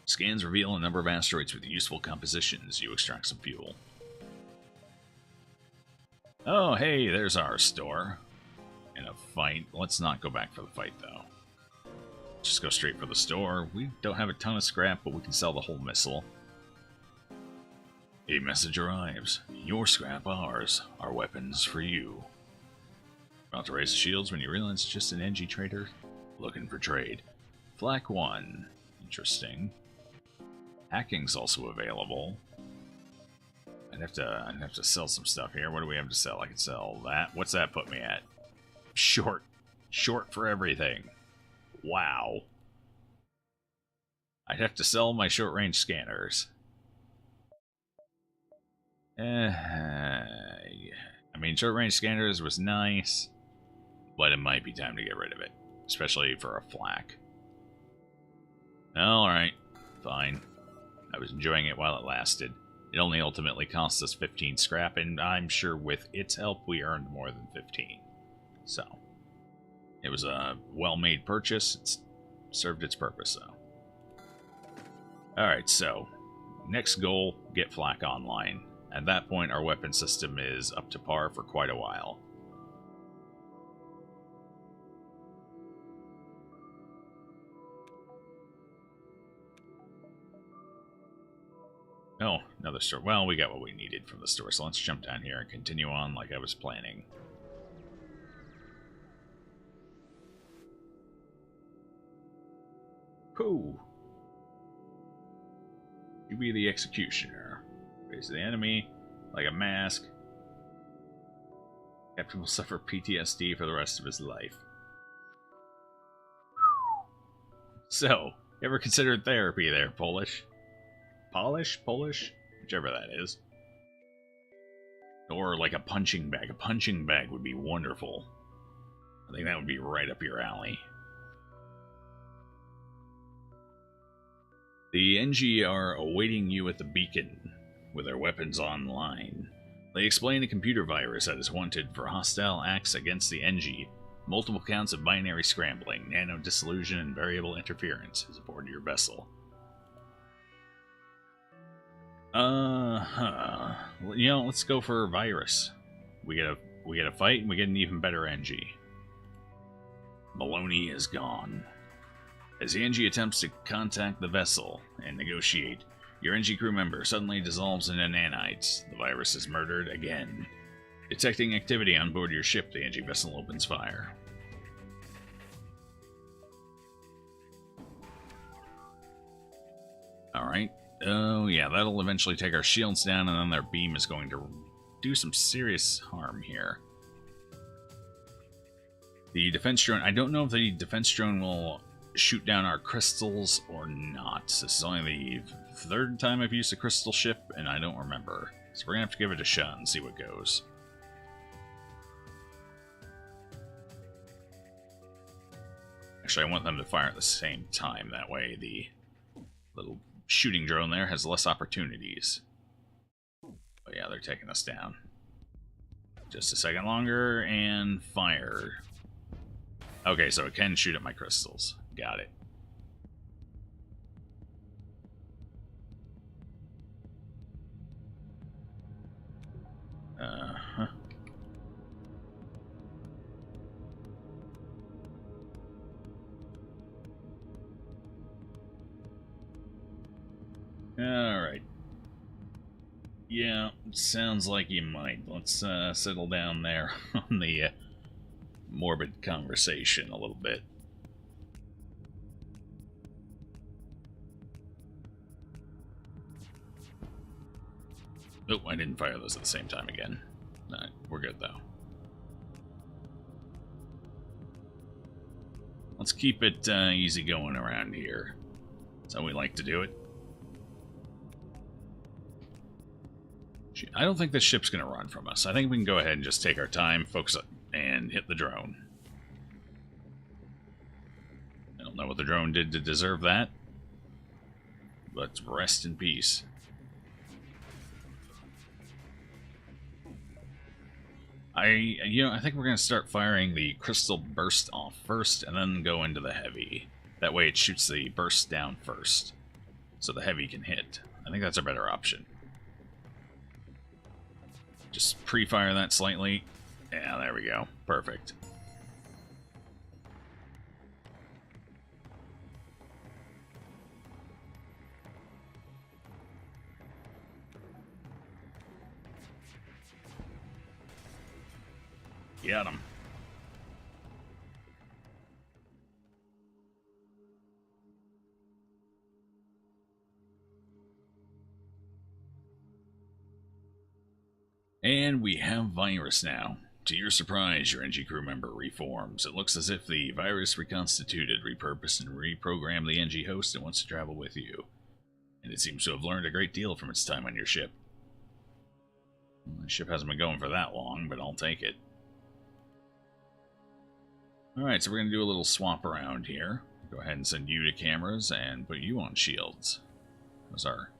Scans reveal a number of asteroids with useful compositions. You extract some fuel. Oh, hey, there's our store. In a fight. Let's not go back for the fight, though. Just go straight for the store. We don't have a ton of scrap, but we can sell the whole missile. A message arrives. Your scrap, ours. Our weapons for you. About to raise the shields when you realize it's just an NG trader looking for trade. Flak 1. Interesting. Hacking's also available. I'd have to sell some stuff here. What do we have to sell? I can sell that. What's that put me at? Short. Short for everything. Wow. I'd have to sell my short-range scanners. I mean, short-range scanners was nice, but it might be time to get rid of it, especially for a flak. Alright, fine. I was enjoying it while it lasted. It only ultimately cost us 15 scrap, and I'm sure with its help we earned more than 15. So, it was a well-made purchase. It's served its purpose, though. Alright, so, next goal, get flak online. At that point, our weapon system is up to par for quite a while. Oh, another store. Well, we got what we needed from the store, so let's jump down here and continue on like I was planning. Who? You be the executioner. Raise the enemy like a mask. Captain will suffer PTSD for the rest of his life. So, you ever considered therapy there, Polish? Polish? Whichever that is. Or like a punching bag. A punching bag would be wonderful. I think that would be right up your alley. The NG are awaiting you at the beacon, with their weapons online. They explain a computer virus that is wanted for hostile acts against the NG. Multiple counts of binary scrambling, nano dissolution, and variable interference is aboard your vessel. You know, let's go for virus. We get a fight, and we get an even better NG. Maloney is gone. As the NG attempts to contact the vessel and negotiate, your NG crew member suddenly dissolves into nanites. The virus is murdered again. Detecting activity on board your ship, the NG vessel opens fire. Alright. Oh yeah, that'll eventually take our shields down, and then their beam is going to do some serious harm here. The defense drone, I don't know if the defense drone will shoot down our crystals or not. This is only the third time I've used a crystal ship, and I don't remember. So we're going to have to give it a shot and see what goes. Actually, I want them to fire at the same time. That way the little shooting drone there has less opportunities. But yeah, they're taking us down. Just a second longer, and fire. Okay, so it can shoot at my crystals. Got it. Uh-huh. Alright. Yeah, sounds like you might. Let's settle down there on the morbid conversation a little bit. Oh, I didn't fire those at the same time again. Alright, we're good though. Let's keep it easy going around here. That's how we like to do it. I don't think this ship's going to run from us. I think we can go ahead and just take our time, focus and hit the drone. I don't know what the drone did to deserve that, but rest in peace. I think we're going to start firing the crystal burst off first, and then go into the heavy. That way it shoots the burst down first, so the heavy can hit. I think that's a better option. Just pre-fire that slightly. Yeah, there we go. Perfect. Got him. And we have virus now. To your surprise, your NG crew member reforms. It looks as if the virus reconstituted, repurposed, and reprogrammed the NG host and wants to travel with you. And it seems to have learned a great deal from its time on your ship. Well, the ship hasn't been going for that long, but I'll take it. Alright, so we're going to do a little swap around here. Go ahead and send you to cameras and put you on shields. Those are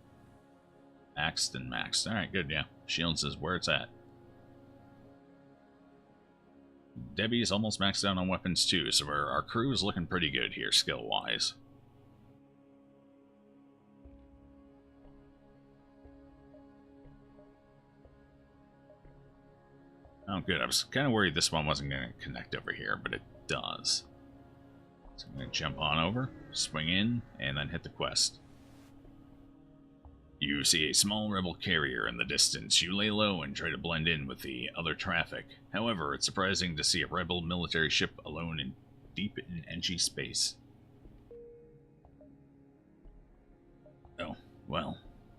maxed and maxed. Alright, good, yeah. Shields is where it's at. Debbie is almost maxed out on weapons too, so our crew is looking pretty good here, skill-wise. Oh, good. I was kind of worried this one wasn't going to connect over here, but it does. So I'm going to jump on over, swing in, and then hit the quest. You see a small rebel carrier in the distance. You lay low and try to blend in with the other traffic. However, it's surprising to see a rebel military ship alone in deep in NG space. Oh, well,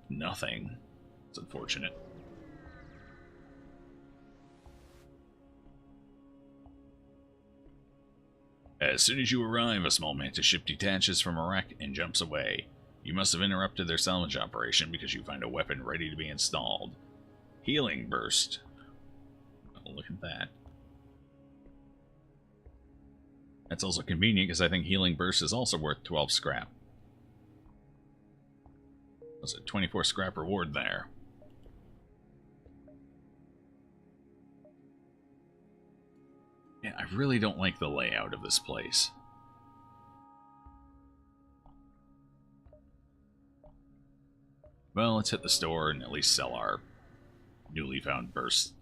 nothing. It's unfortunate. As soon as you arrive, a small mantis ship detaches from a wreck and jumps away. You must have interrupted their salvage operation because you find a weapon ready to be installed. Healing burst. Oh, look at that. That's also convenient because I think healing burst is also worth 12 scrap. Was it 24 scrap reward there? Yeah, I really don't like the layout of this place. Well, let's hit the store and at least sell our newly found burst.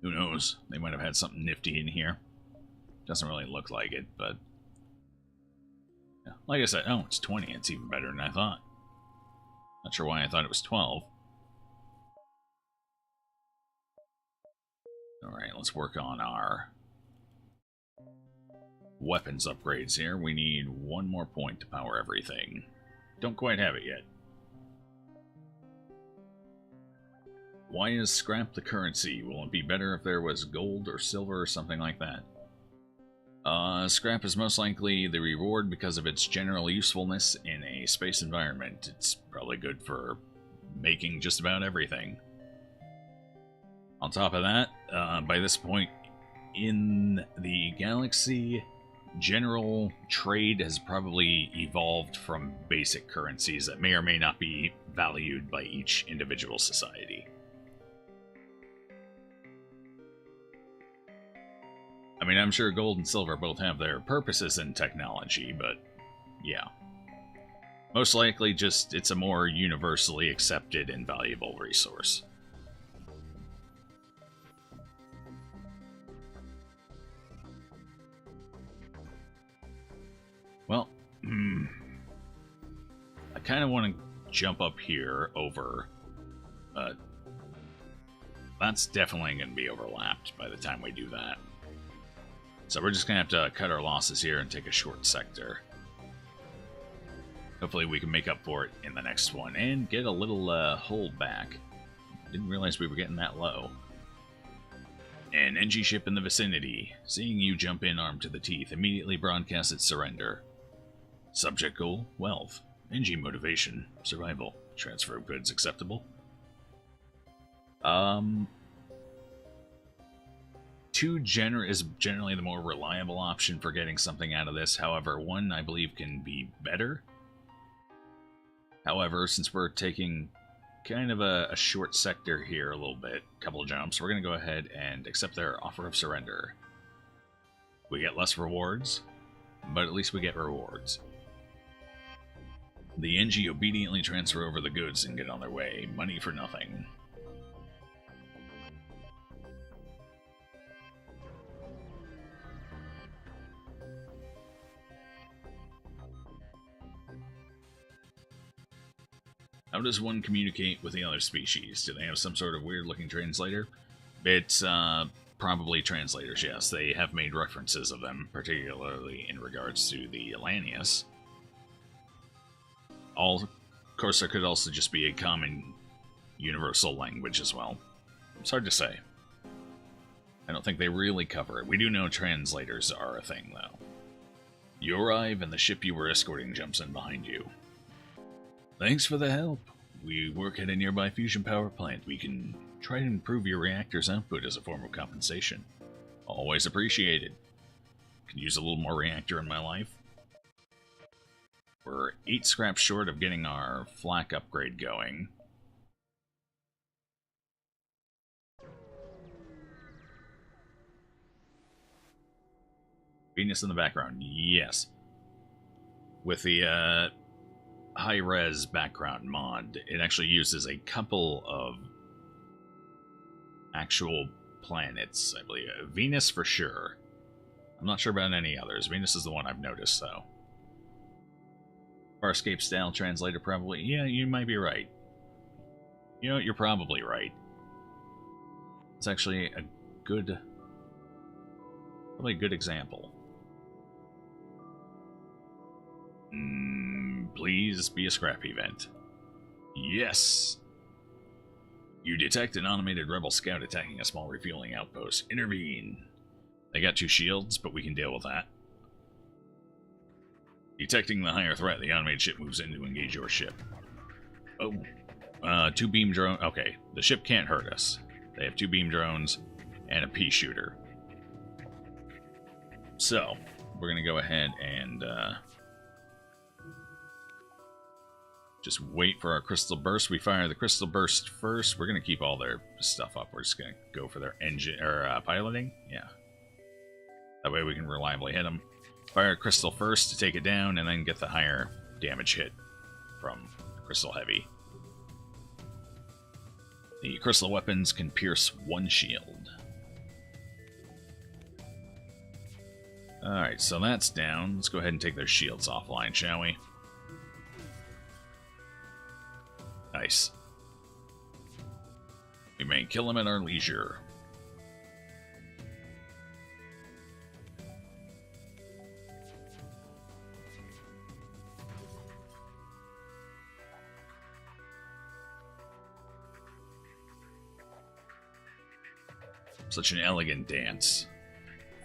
Who knows? They might have had something nifty in here. Doesn't really look like it, but... yeah, like I said, oh, it's 20. It's even better than I thought. Not sure why I thought it was 12. Alright, let's work on our weapons upgrades here. We need one more point to power everything. Don't quite have it yet. Why is scrap the currency? Will it be better if there was gold or silver or something like that? Scrap is most likely the reward because of its general usefulness in a space environment. It's probably good for making just about everything. On top of that, by this point in the galaxy, general trade has probably evolved from basic currencies that may or may not be valued by each individual society. I mean, I'm sure gold and silver both have their purposes in technology, but yeah. Most likely just it's a more universally accepted and valuable resource. Well, I kind of want to jump up here over, but that's definitely going to be overlapped by the time we do that. So we're just going to have to cut our losses here and take a short sector. Hopefully we can make up for it in the next one and get a little hold back. Didn't realize we were getting that low. An NG ship in the vicinity, seeing you jump in armed to the teeth, immediately broadcasts its surrender. Subject goal, wealth. NG motivation, survival. Transfer of goods acceptable. 2 is generally the more reliable option for getting something out of this. However, 1 I believe can be better. However, since we're taking kind of a short sector here a little bit, couple of jumps, we're going to go ahead and accept their offer of surrender. We get less rewards, but at least we get rewards. The NG obediently transfer over the goods and get on their way. Money for nothing. How does one communicate with the other species? Do they have some sort of weird-looking translator? It's probably translators, yes. They have made references of them, particularly in regards to the Elanius. Of course, there could also just be a common universal language as well. It's hard to say. I don't think they really cover it. We do know translators are a thing, though. You arrive, and the ship you were escorting jumps in behind you. Thanks for the help. We work at a nearby fusion power plant. We can try to improve your reactor's output as a form of compensation. Always appreciated. Can use a little more reactor in my life. We're 8 scraps short of getting our flak upgrade going. Venus in the background, yes. With the high-res background mod, it actually uses a couple of actual planets, I believe. Venus for sure. I'm not sure about any others. Venus is the one I've noticed, though. Farscape style translator, probably. Yeah, you might be right. You know what? You're probably right. It's actually a good... probably a good example. Please be a scrap event. Yes! You detect an automated rebel scout attacking a small refueling outpost. Intervene. They got 2 shields, but we can deal with that. Detecting the higher threat, the automated ship moves in to engage your ship. Oh. 2 beam drone. Okay, the ship can't hurt us. They have 2 beam drones and a pea shooter. So, we're going to go ahead and just wait for our crystal burst. We fire the crystal burst first. We're going to keep all their stuff up. We're just going to go for their engine or piloting. Yeah. That way we can reliably hit them. Fire crystal first to take it down, and then get the higher damage hit from crystal heavy. The crystal weapons can pierce 1 shield. Alright, so that's down. Let's go ahead and take their shields offline, shall we? Nice. We may kill them at our leisure. Such an elegant dance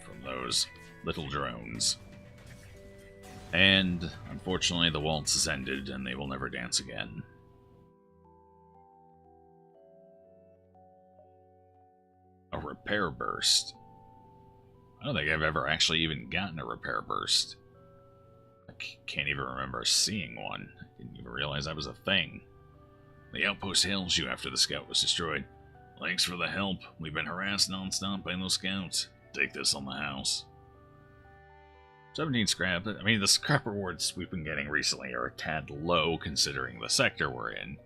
from those little drones. And, unfortunately, the waltz has ended, and they will never dance again. A repair burst. I don't think I've ever actually even gotten a repair burst. I can't even remember seeing one. I didn't even realize that was a thing. The outpost hails you after the scout was destroyed. Thanks for the help. We've been harassed non-stop by those scouts. Take this on the house. 17 scrap. I mean, the scrap rewards we've been getting recently are a tad low considering the sector we're in.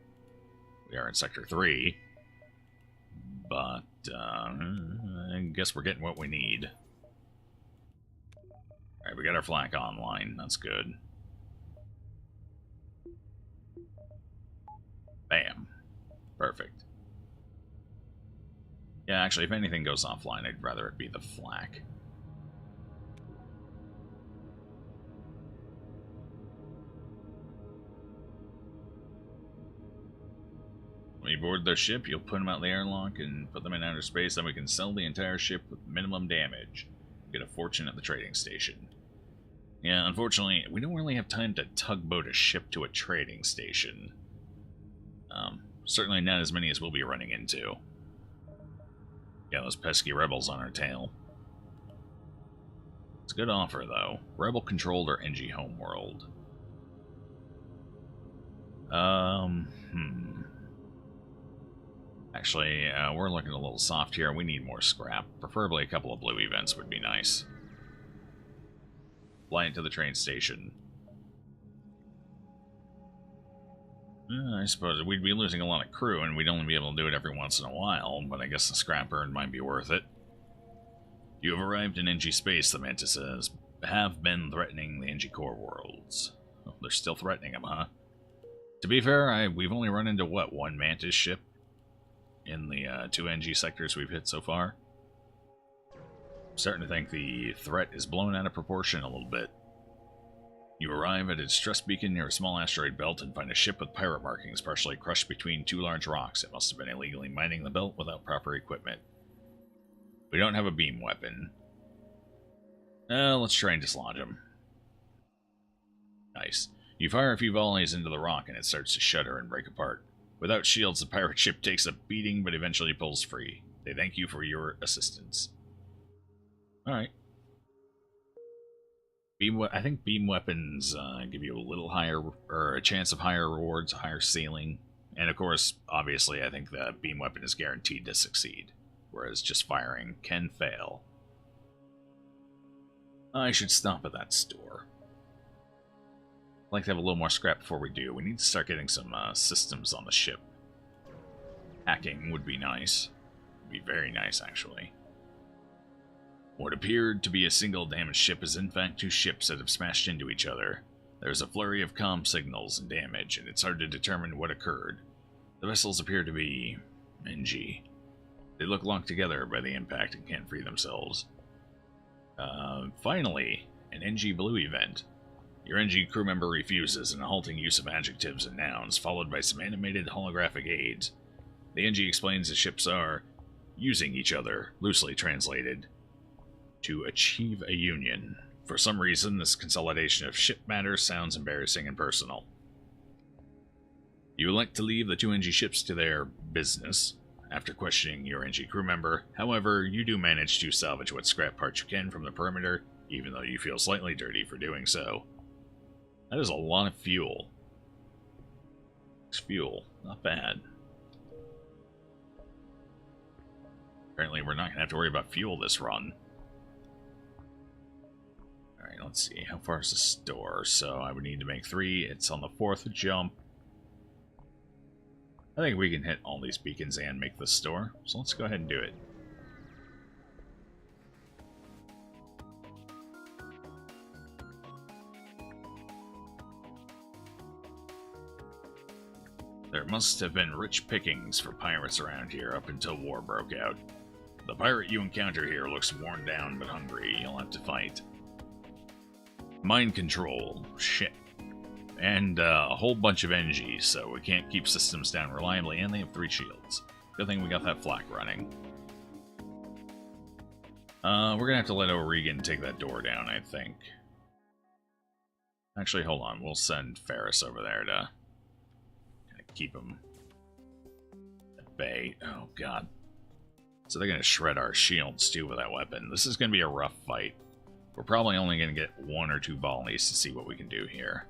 We are in Sector 3. But, I guess we're getting what we need. Alright, we got our flak online. That's good. Bam. Perfect. Yeah, actually, if anything goes offline, I'd rather it be the flak. When you board their ship, you'll put them out the airlock and put them in outer space, then we can sell the entire ship with minimum damage. Get a fortune at the trading station. Yeah, unfortunately, we don't really have time to tugboat a ship to a trading station. Certainly not as many as we'll be running into. Yeah, those pesky rebels on our tail. It's a good offer, though. Rebel-controlled or NG homeworld. Actually, we're looking a little soft here. We need more scrap. Preferably a couple of blue events would be nice. Fly into the train station. I suppose we'd be losing a lot of crew, and we'd only be able to do it every once in a while, but I guess the scrap burn might be worth it. You have arrived in NG space, the Mantis says. Have been threatening the NG core worlds. Oh, they're still threatening them, huh? To be fair, we've only run into, what, one Mantis ship in the 2 NG sectors we've hit so far? I'm starting to think the threat is blown out of proportion a little bit. You arrive at a distress beacon near a small asteroid belt and find a ship with pirate markings partially crushed between 2 large rocks. It must have been illegally mining the belt without proper equipment. We don't have a beam weapon. Let's try and dislodge him. Nice. You fire a few volleys into the rock and it starts to shudder and break apart. Without shields, the pirate ship takes a beating but eventually pulls free. They thank you for your assistance. Alright. I think beam weapons give you a little higher, or a chance of higher rewards, a higher ceiling. And of course, obviously, I think the beam weapon is guaranteed to succeed. Whereas just firing can fail. I should stop at that store. I'd like to have a little more scrap before we do. We need to start getting some systems on the ship. Hacking would be nice. Would be very nice, actually. What appeared to be a single damaged ship is in fact 2 ships that have smashed into each other. There's a flurry of comm signals and damage, and it's hard to determine what occurred. The vessels appear to be NG. They look locked together by the impact and can't free themselves. Finally, an NG Blue event. Your NG crew member refuses, and a halting use of adjectives and nouns, followed by some animated holographic aids. The NG explains the ships are using each other, loosely translated, to achieve a union. For some reason, this consolidation of ship matter sounds embarrassing and personal. You elect to leave the 2 NG ships to their business, after questioning your NG crew member. However, you do manage to salvage what scrap parts you can from the perimeter, even though you feel slightly dirty for doing so. That is a lot of fuel. It's fuel. Not bad. Apparently we're not going to have to worry about fuel this run. Alright, let's see. How far is the store? So I would need to make 3. It's on the 4th jump. I think we can hit all these beacons and make the store. So let's go ahead and do it. There must have been rich pickings for pirates around here up until war broke out. The pirate you encounter here looks worn down but hungry. You'll have to fight. Mind control. Shit. And a whole bunch of NGs, so we can't keep systems down reliably, and they have 3 shields. Good thing we got that flak running. We're gonna have to let O'Regan take that door down, I think. Actually, hold on. We'll send Ferris over there to keep him at bay. Oh, God. So they're going to shred our shields, too, with that weapon. This is going to be a rough fight. We're probably only going to get 1 or 2 volleys to see what we can do here.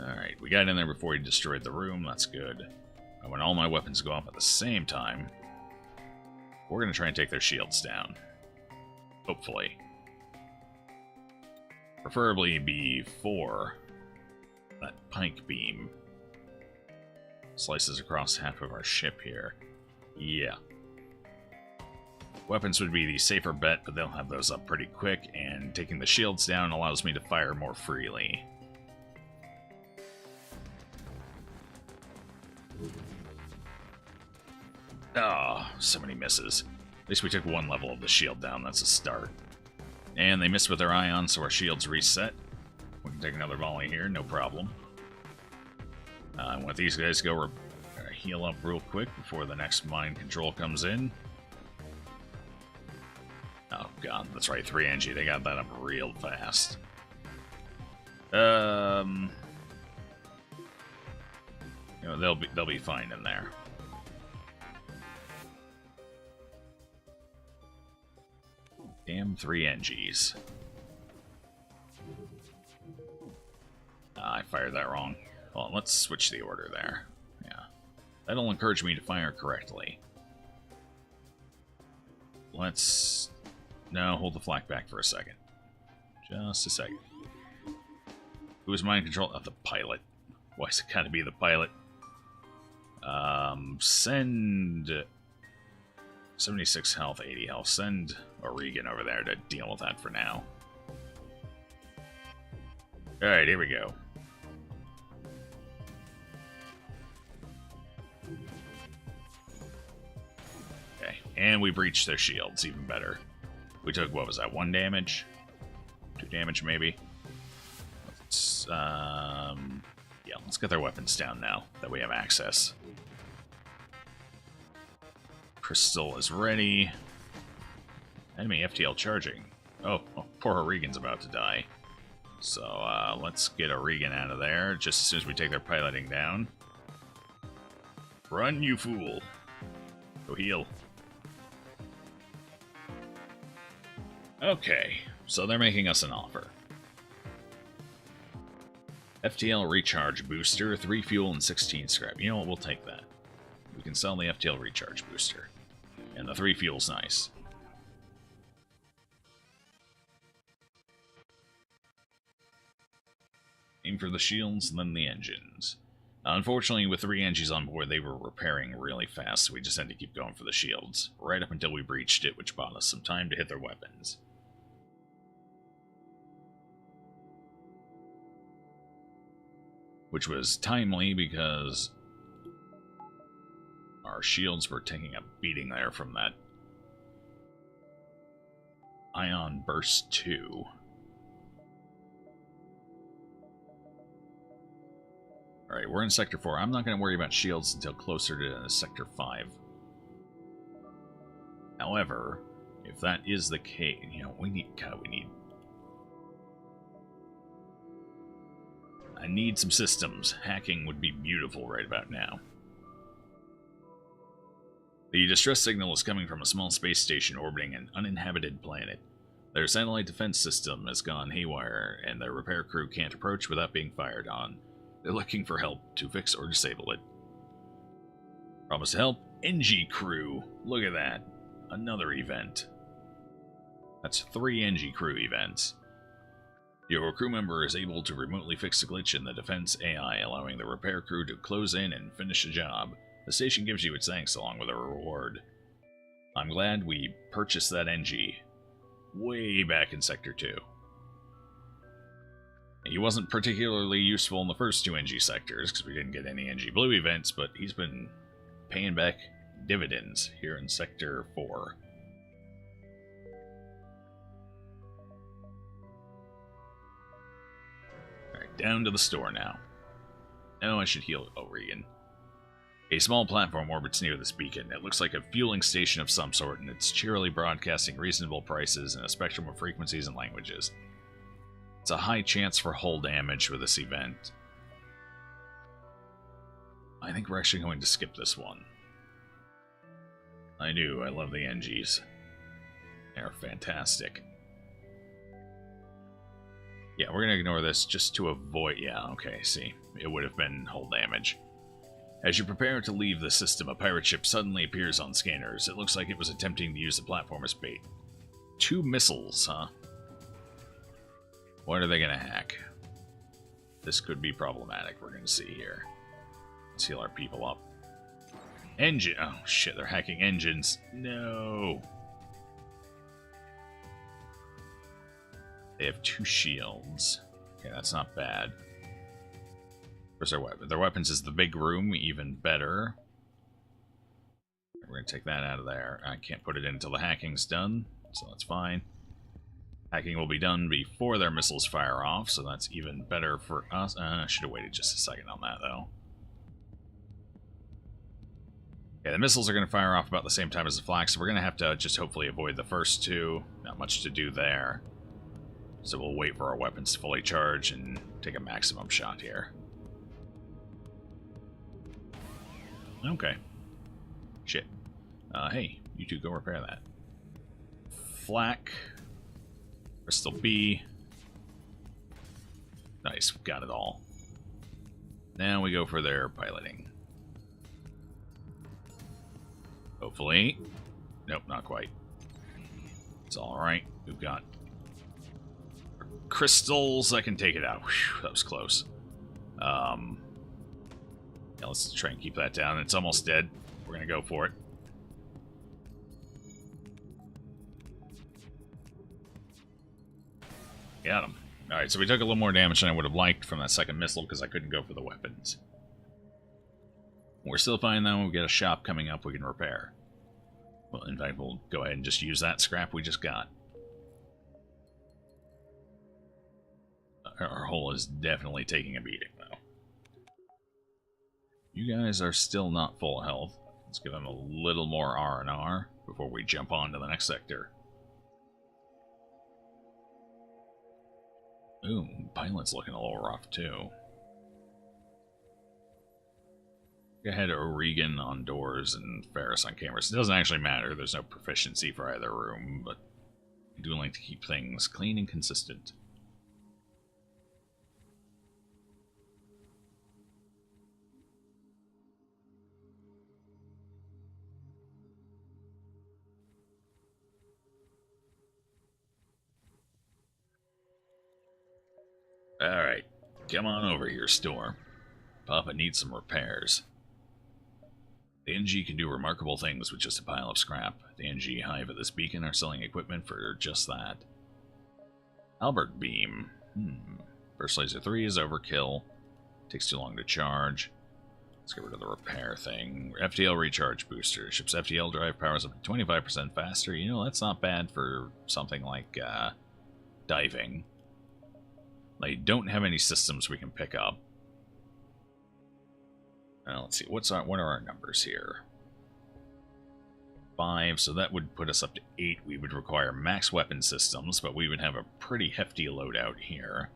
Alright, we got in there before he destroyed the room. That's good. And when all my weapons go off at the same time, we're going to try and take their shields down. Hopefully. Preferably before that pike beam slices across half of our ship here. Yeah. Weapons would be the safer bet, but they'll have those up pretty quick, and taking the shields down allows me to fire more freely. Oh, so many misses. At least we took 1 level of the shield down, that's a start. And they missed with their ion, so our shields reset. We can take another volley here, no problem. I want these guys to go heal up real quick before the next mind control comes in. Oh god, that's right, 3 NG, they got that up real fast. You know, they'll be fine in there. Damn 3 NGs. I fired that wrong. Well, let's switch the order there. Yeah. That'll encourage me to fire correctly. let's... No, hold the flak back for a second. Just a second. Who is mind control? Oh, the pilot. Why is it gotta be the pilot? Send... 76 health, 80 health. Send O'Regan over there to deal with that for now. Alright, here we go. Okay, and we breached their shields, even better. We took, what was that, 1 damage? 2 damage, maybe? Let's, yeah, let's get their weapons down now, that we have access. Crystal is ready. Enemy FTL charging. Oh, poor O'Regan's about to die. So, let's get O'Regan out of there, just as soon as we take their piloting down. Run, you fool! Go heal. Okay, so they're making us an offer. FTL recharge booster, 3 fuel and 16 scrap. You know what, we'll take that. We can sell the FTL recharge booster. And the 3 fuel's nice. Aim for the shields, and then the engines. Unfortunately, with 3 engines on board, they were repairing really fast, so we just had to keep going for the shields. Right up until we breached it, which bought us some time to hit their weapons. Which was timely, because our shields were taking a beating there from that Ion Burst 2. Alright, we're in Sector 4. I'm not going to worry about shields until closer to Sector 5. However, if that is the case, you know, I need some systems. Hacking would be beautiful right about now. The distress signal is coming from a small space station orbiting an uninhabited planet. Their satellite defense system has gone haywire, and their repair crew can't approach without being fired on. They're looking for help to fix or disable it. Promise to help. NG crew. Look at that. Another event. That's 3 NG crew events. Your crew member is able to remotely fix a glitch in the defense AI, allowing the repair crew to close in and finish the job. The station gives you its thanks along with a reward. I'm glad we purchased that NG way back in Sector 2. He wasn't particularly useful in the first 2 NG sectors, because we didn't get any NG Blue events, but he's been paying back dividends here in Sector 4. Alright, down to the store now. Oh, I should heal O'Regan. A small platform orbits near this beacon. It looks like a fueling station of some sort, and it's cheerily broadcasting reasonable prices in a spectrum of frequencies and languages. It's a high chance for hull damage with this event. I think we're actually going to skip this one. I do. I love the NGs. They're fantastic. Yeah, we're going to ignore this just to avoid... Yeah, okay, see. It would have been hull damage. As you prepare to leave the system, a pirate ship suddenly appears on scanners. It looks like it was attempting to use the platform as bait. 2 missiles, huh? What are they going to hack? This could be problematic, we're going to see here. Let's heal our people up. Engine! Oh, shit, they're hacking engines. No! They have 2 shields. Okay, that's not bad. Where's their weapon? Their weapons is the big room, even better. We're going to take that out of there. I can't put it in until the hacking's done, so that's fine. Hacking will be done before their missiles fire off, so that's even better for us. I should have waited just a second on that, though. Okay, the missiles are going to fire off about the same time as the flak, so we're going to have to just hopefully avoid the first 2. Not much to do there. So we'll wait for our weapons to fully charge and take a maximum shot here. Okay. Shit. Hey, you 2 go repair that. Flak. Crystal B. Nice, we've got it all. Now we go for their piloting. Hopefully. Nope, not quite. It's alright. We've got crystals. I can take it out. Whew, that was close. Yeah, let's try and keep that down. It's almost dead. We're going to go for it. Got him. Alright, so we took a little more damage than I would have liked from that second missile because I couldn't go for the weapons. We're still fine though. We've got a shop coming up we can repair. Well, in fact, we'll go ahead and just use that scrap we just got. Our hull is definitely taking a beating, though. You guys are still not full health. Let's give them a little more R&R before we jump on to the next sector. Ooh, pilot's looking a little rough, too. Go ahead, O'Regan on doors and Ferris on cameras. It doesn't actually matter. There's no proficiency for either room, but I do like to keep things clean and consistent. Alright, come on over here, Storm. Papa needs some repairs. The NG can do remarkable things with just a pile of scrap. The NG Hive at this beacon are selling equipment for just that. Albert Beam. Burst Laser 3 is overkill. Takes too long to charge. Let's get rid of the repair thing. FTL Recharge Booster. Ship's FTL drive powers up to 25% faster. You know, that's not bad for something like diving. They don't have any systems we can pick up. Let's see, what are our numbers here? 5, so that would put us up to 8. We would require max weapon systems, but we would have a pretty hefty loadout here.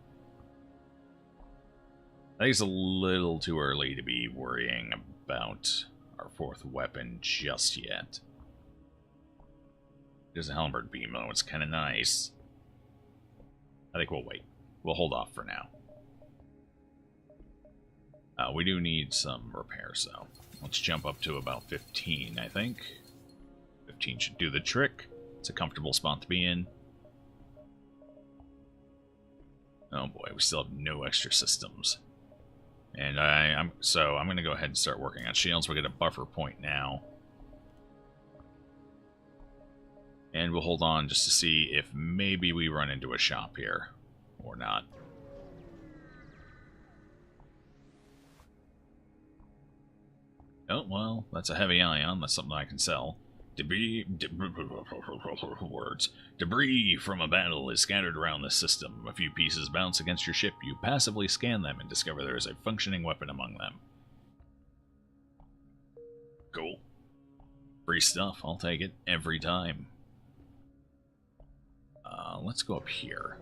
I think it's a little too early to be worrying about our 4th weapon just yet. There's a halberd beam, though. It's kind of nice. I think we'll wait. We'll hold off for now. We do need some repairs, though. Let's jump up to about 15, I think. 15 should do the trick. It's a comfortable spot to be in. Oh boy, we still have no extra systems. And I'm going to go ahead and start working on shields. We'll get a buffer point now. And we'll hold on just to see if maybe we run into a shop here. Or not. Oh, well, that's a heavy ion. That's something I can sell. Debris from a battle is scattered around the system. A few pieces bounce against your ship. You passively scan them and discover there is a functioning weapon among them. Cool. Free stuff. I'll take it every time. Let's go up here.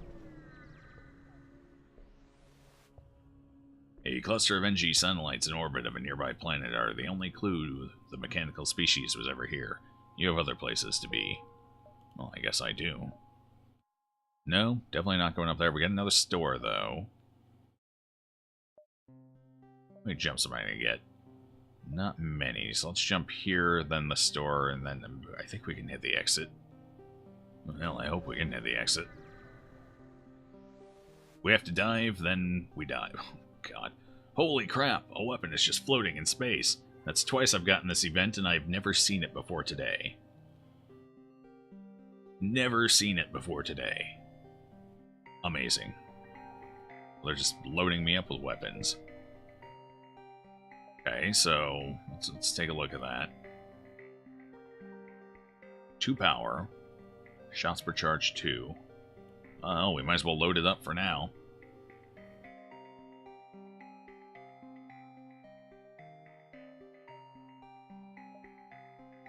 A cluster of NG satellites in orbit of a nearby planet are the only clue the mechanical species was ever here. You have other places to be. Well, I guess I do. No, definitely not going up there. We got another store, though. How many jumps am I going to get? Not many, so let's jump here, then the store, and then I think we can hit the exit. Well, I hope we can hit the exit. We have to dive, then we dive. God. Holy crap, a weapon is just floating in space. That's twice I've gotten this event, and I've never seen it before today. Never seen it before today. Amazing. They're just loading me up with weapons. Okay, so let's take a look at that. 2 power. Shots per charge 2. Oh, we might as well load it up for now.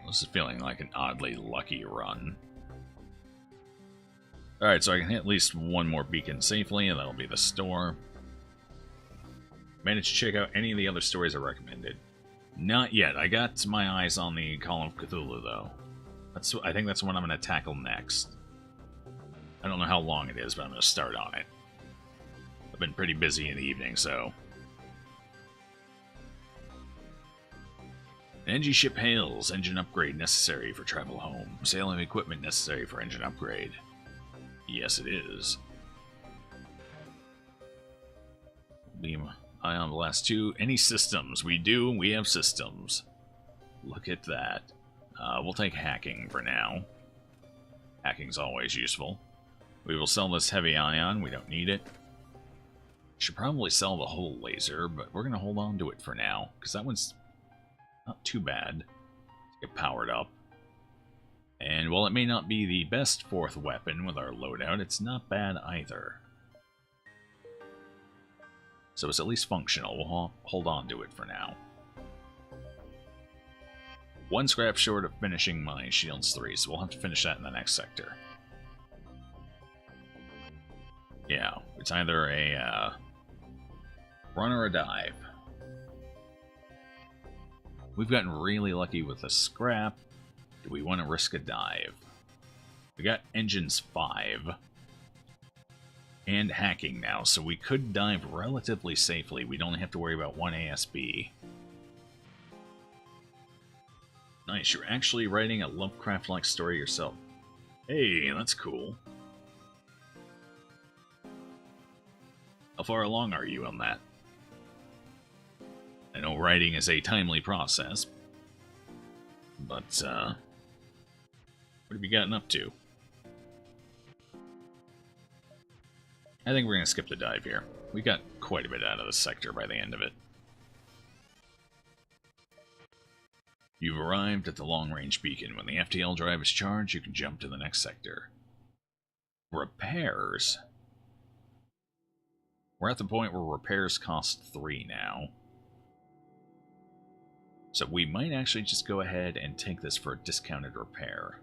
This is feeling like an oddly lucky run. Alright, so I can hit at least one more beacon safely, and that'll be the store. Managed to check out any of the other stories I recommended. Not yet. I got my eyes on the Call of Cthulhu, though. I think that's what I'm going to tackle next. I don't know how long it is, but I'm going to start on it. I've been pretty busy in the evening, so... An NG ship hails. Engine upgrade necessary for travel home. Sailing equipment necessary for engine upgrade. Yes, it is. Beam ion blast 2. Any systems? We do. We have systems. Look at that. We'll take hacking for now. Hacking's always useful. We will sell this heavy ion. We don't need it. Should probably sell the whole laser, but we're going to hold on to it for now, because that one's not too bad to get powered up. And while it may not be the best fourth weapon with our loadout, it's not bad either. So it's at least functional. We'll hold on to it for now. One scrap short of finishing my Shields 3, so we'll have to finish that in the next sector. Yeah, it's either a run or a dive. We've gotten really lucky with the scrap. Do we want to risk a dive? We got engines 5 and hacking now, so we could dive relatively safely. We'd only have to worry about one ASB. Nice, you're actually writing a Lovecraft-like story yourself. Hey, that's cool. How far along are you on that? I know writing is a timely process, but, what have you gotten up to? I think we're going to skip the dive here. We got quite a bit out of this sector by the end of it. You've arrived at the long-range beacon. When the FTL drive is charged, you can jump to the next sector. Repairs? We're at the point where repairs cost 3 now. So we might actually just go ahead and take this for a discounted repair.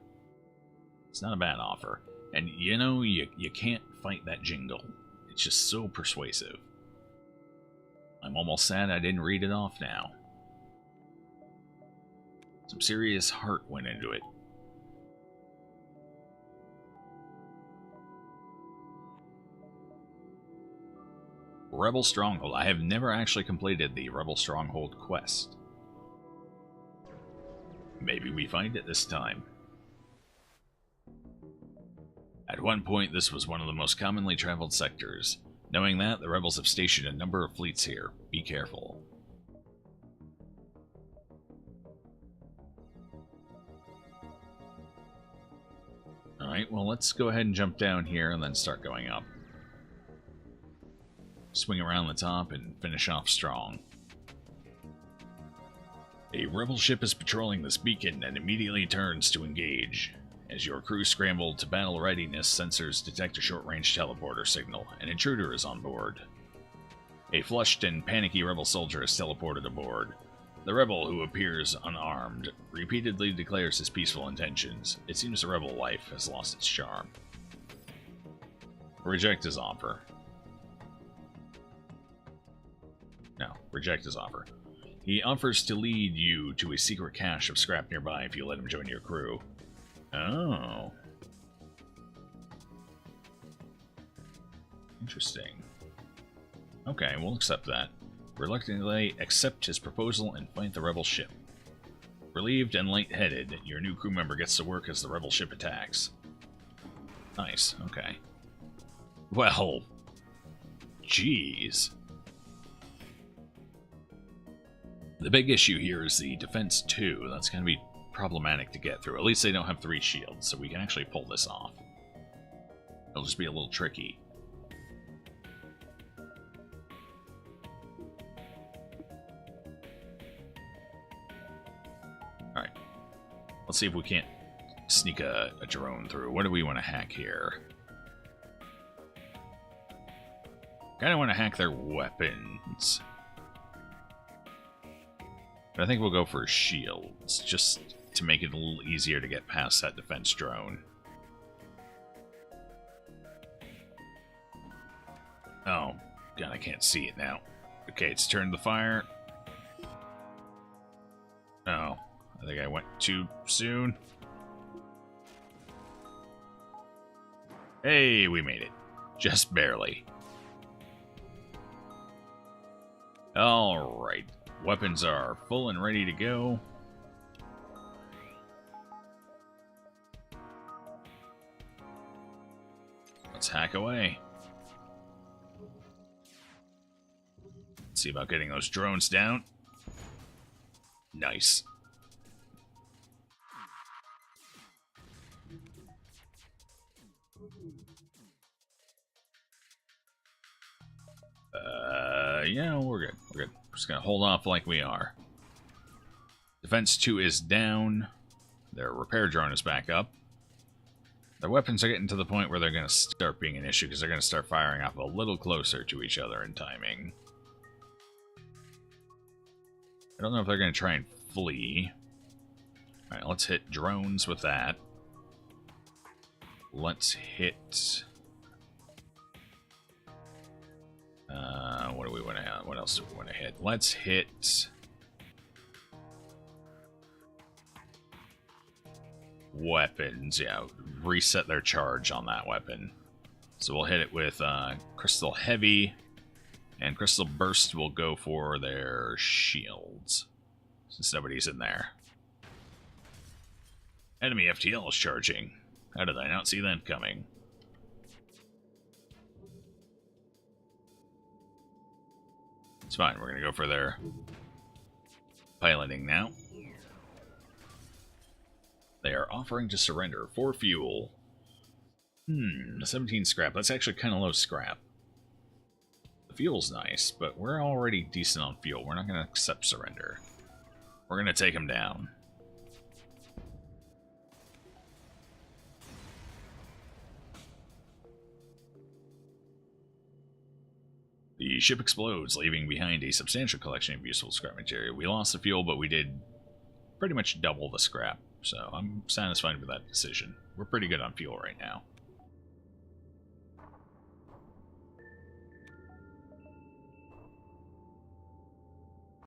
It's not a bad offer. And you know, you can't fight that jingle. It's just so persuasive. I'm almost sad I didn't read it off now. Some serious heart went into it. Rebel Stronghold. I have never actually completed the Rebel Stronghold quest. Maybe we find it this time. At one point, this was one of the most commonly traveled sectors. Knowing that, the rebels have stationed a number of fleets here. Be careful. Alright, well, let's go ahead and jump down here and then start going up. Swing around the top and finish off strong. A rebel ship is patrolling this beacon and immediately turns to engage. As your crew scramble to battle readiness, sensors detect a short-range teleporter signal. An intruder is on board. A flushed and panicky rebel soldier is teleported aboard. The rebel, who appears unarmed, repeatedly declares his peaceful intentions. It seems the rebel life has lost its charm. Reject his offer. No, reject his offer. He offers to lead you to a secret cache of scrap nearby if you let him join your crew. Oh. Interesting. Okay, we'll accept that. Reluctantly accept his proposal and fight the rebel ship. Relieved and lightheaded, your new crew member gets to work as the rebel ship attacks. Nice, okay. Well, jeez. The big issue here is the defense 2. That's going to be problematic to get through. At least they don't have 3 shields, so we can actually pull this off. It'll just be a little tricky. Alright. Let's see if we can't sneak a drone through. What do we want to hack here? Kind of want to hack their weapons. But I think we'll go for shields, just to make it a little easier to get past that defense drone. Oh, God, I can't see it now. Okay, it's turned the fire. Oh, I think I went too soon. Hey, we made it. Just barely. Alright. Weapons are full and ready to go. Let's hack away. Let's see about getting those drones down. Nice. Yeah, we're good. We're good. We're just gonna hold off like we are. Defense 2 is down. Their repair drone is back up. Their weapons are getting to the point where they're gonna start being an issue because they're gonna start firing up a little closer to each other in timing. I don't know if they're gonna try and flee. Alright, let's hit drones with that. Let's hit... what do we want to have? What else do we want to hit? Let's hit... weapons. Yeah, reset their charge on that weapon. So we'll hit it with Crystal Heavy, and Crystal Burst will go for their shields, since nobody's in there. Enemy FTL is charging. How did I not see that coming? It's fine, we're gonna go for their piloting now. They are offering to surrender for fuel. 17 scrap. That's actually kind of low scrap. The fuel's nice, but we're already decent on fuel. We're not going to accept surrender. We're going to take them down. The ship explodes, leaving behind a substantial collection of useful scrap material. We lost the fuel, but we did pretty much double the scrap. So I'm satisfied with that decision. We're pretty good on fuel right now.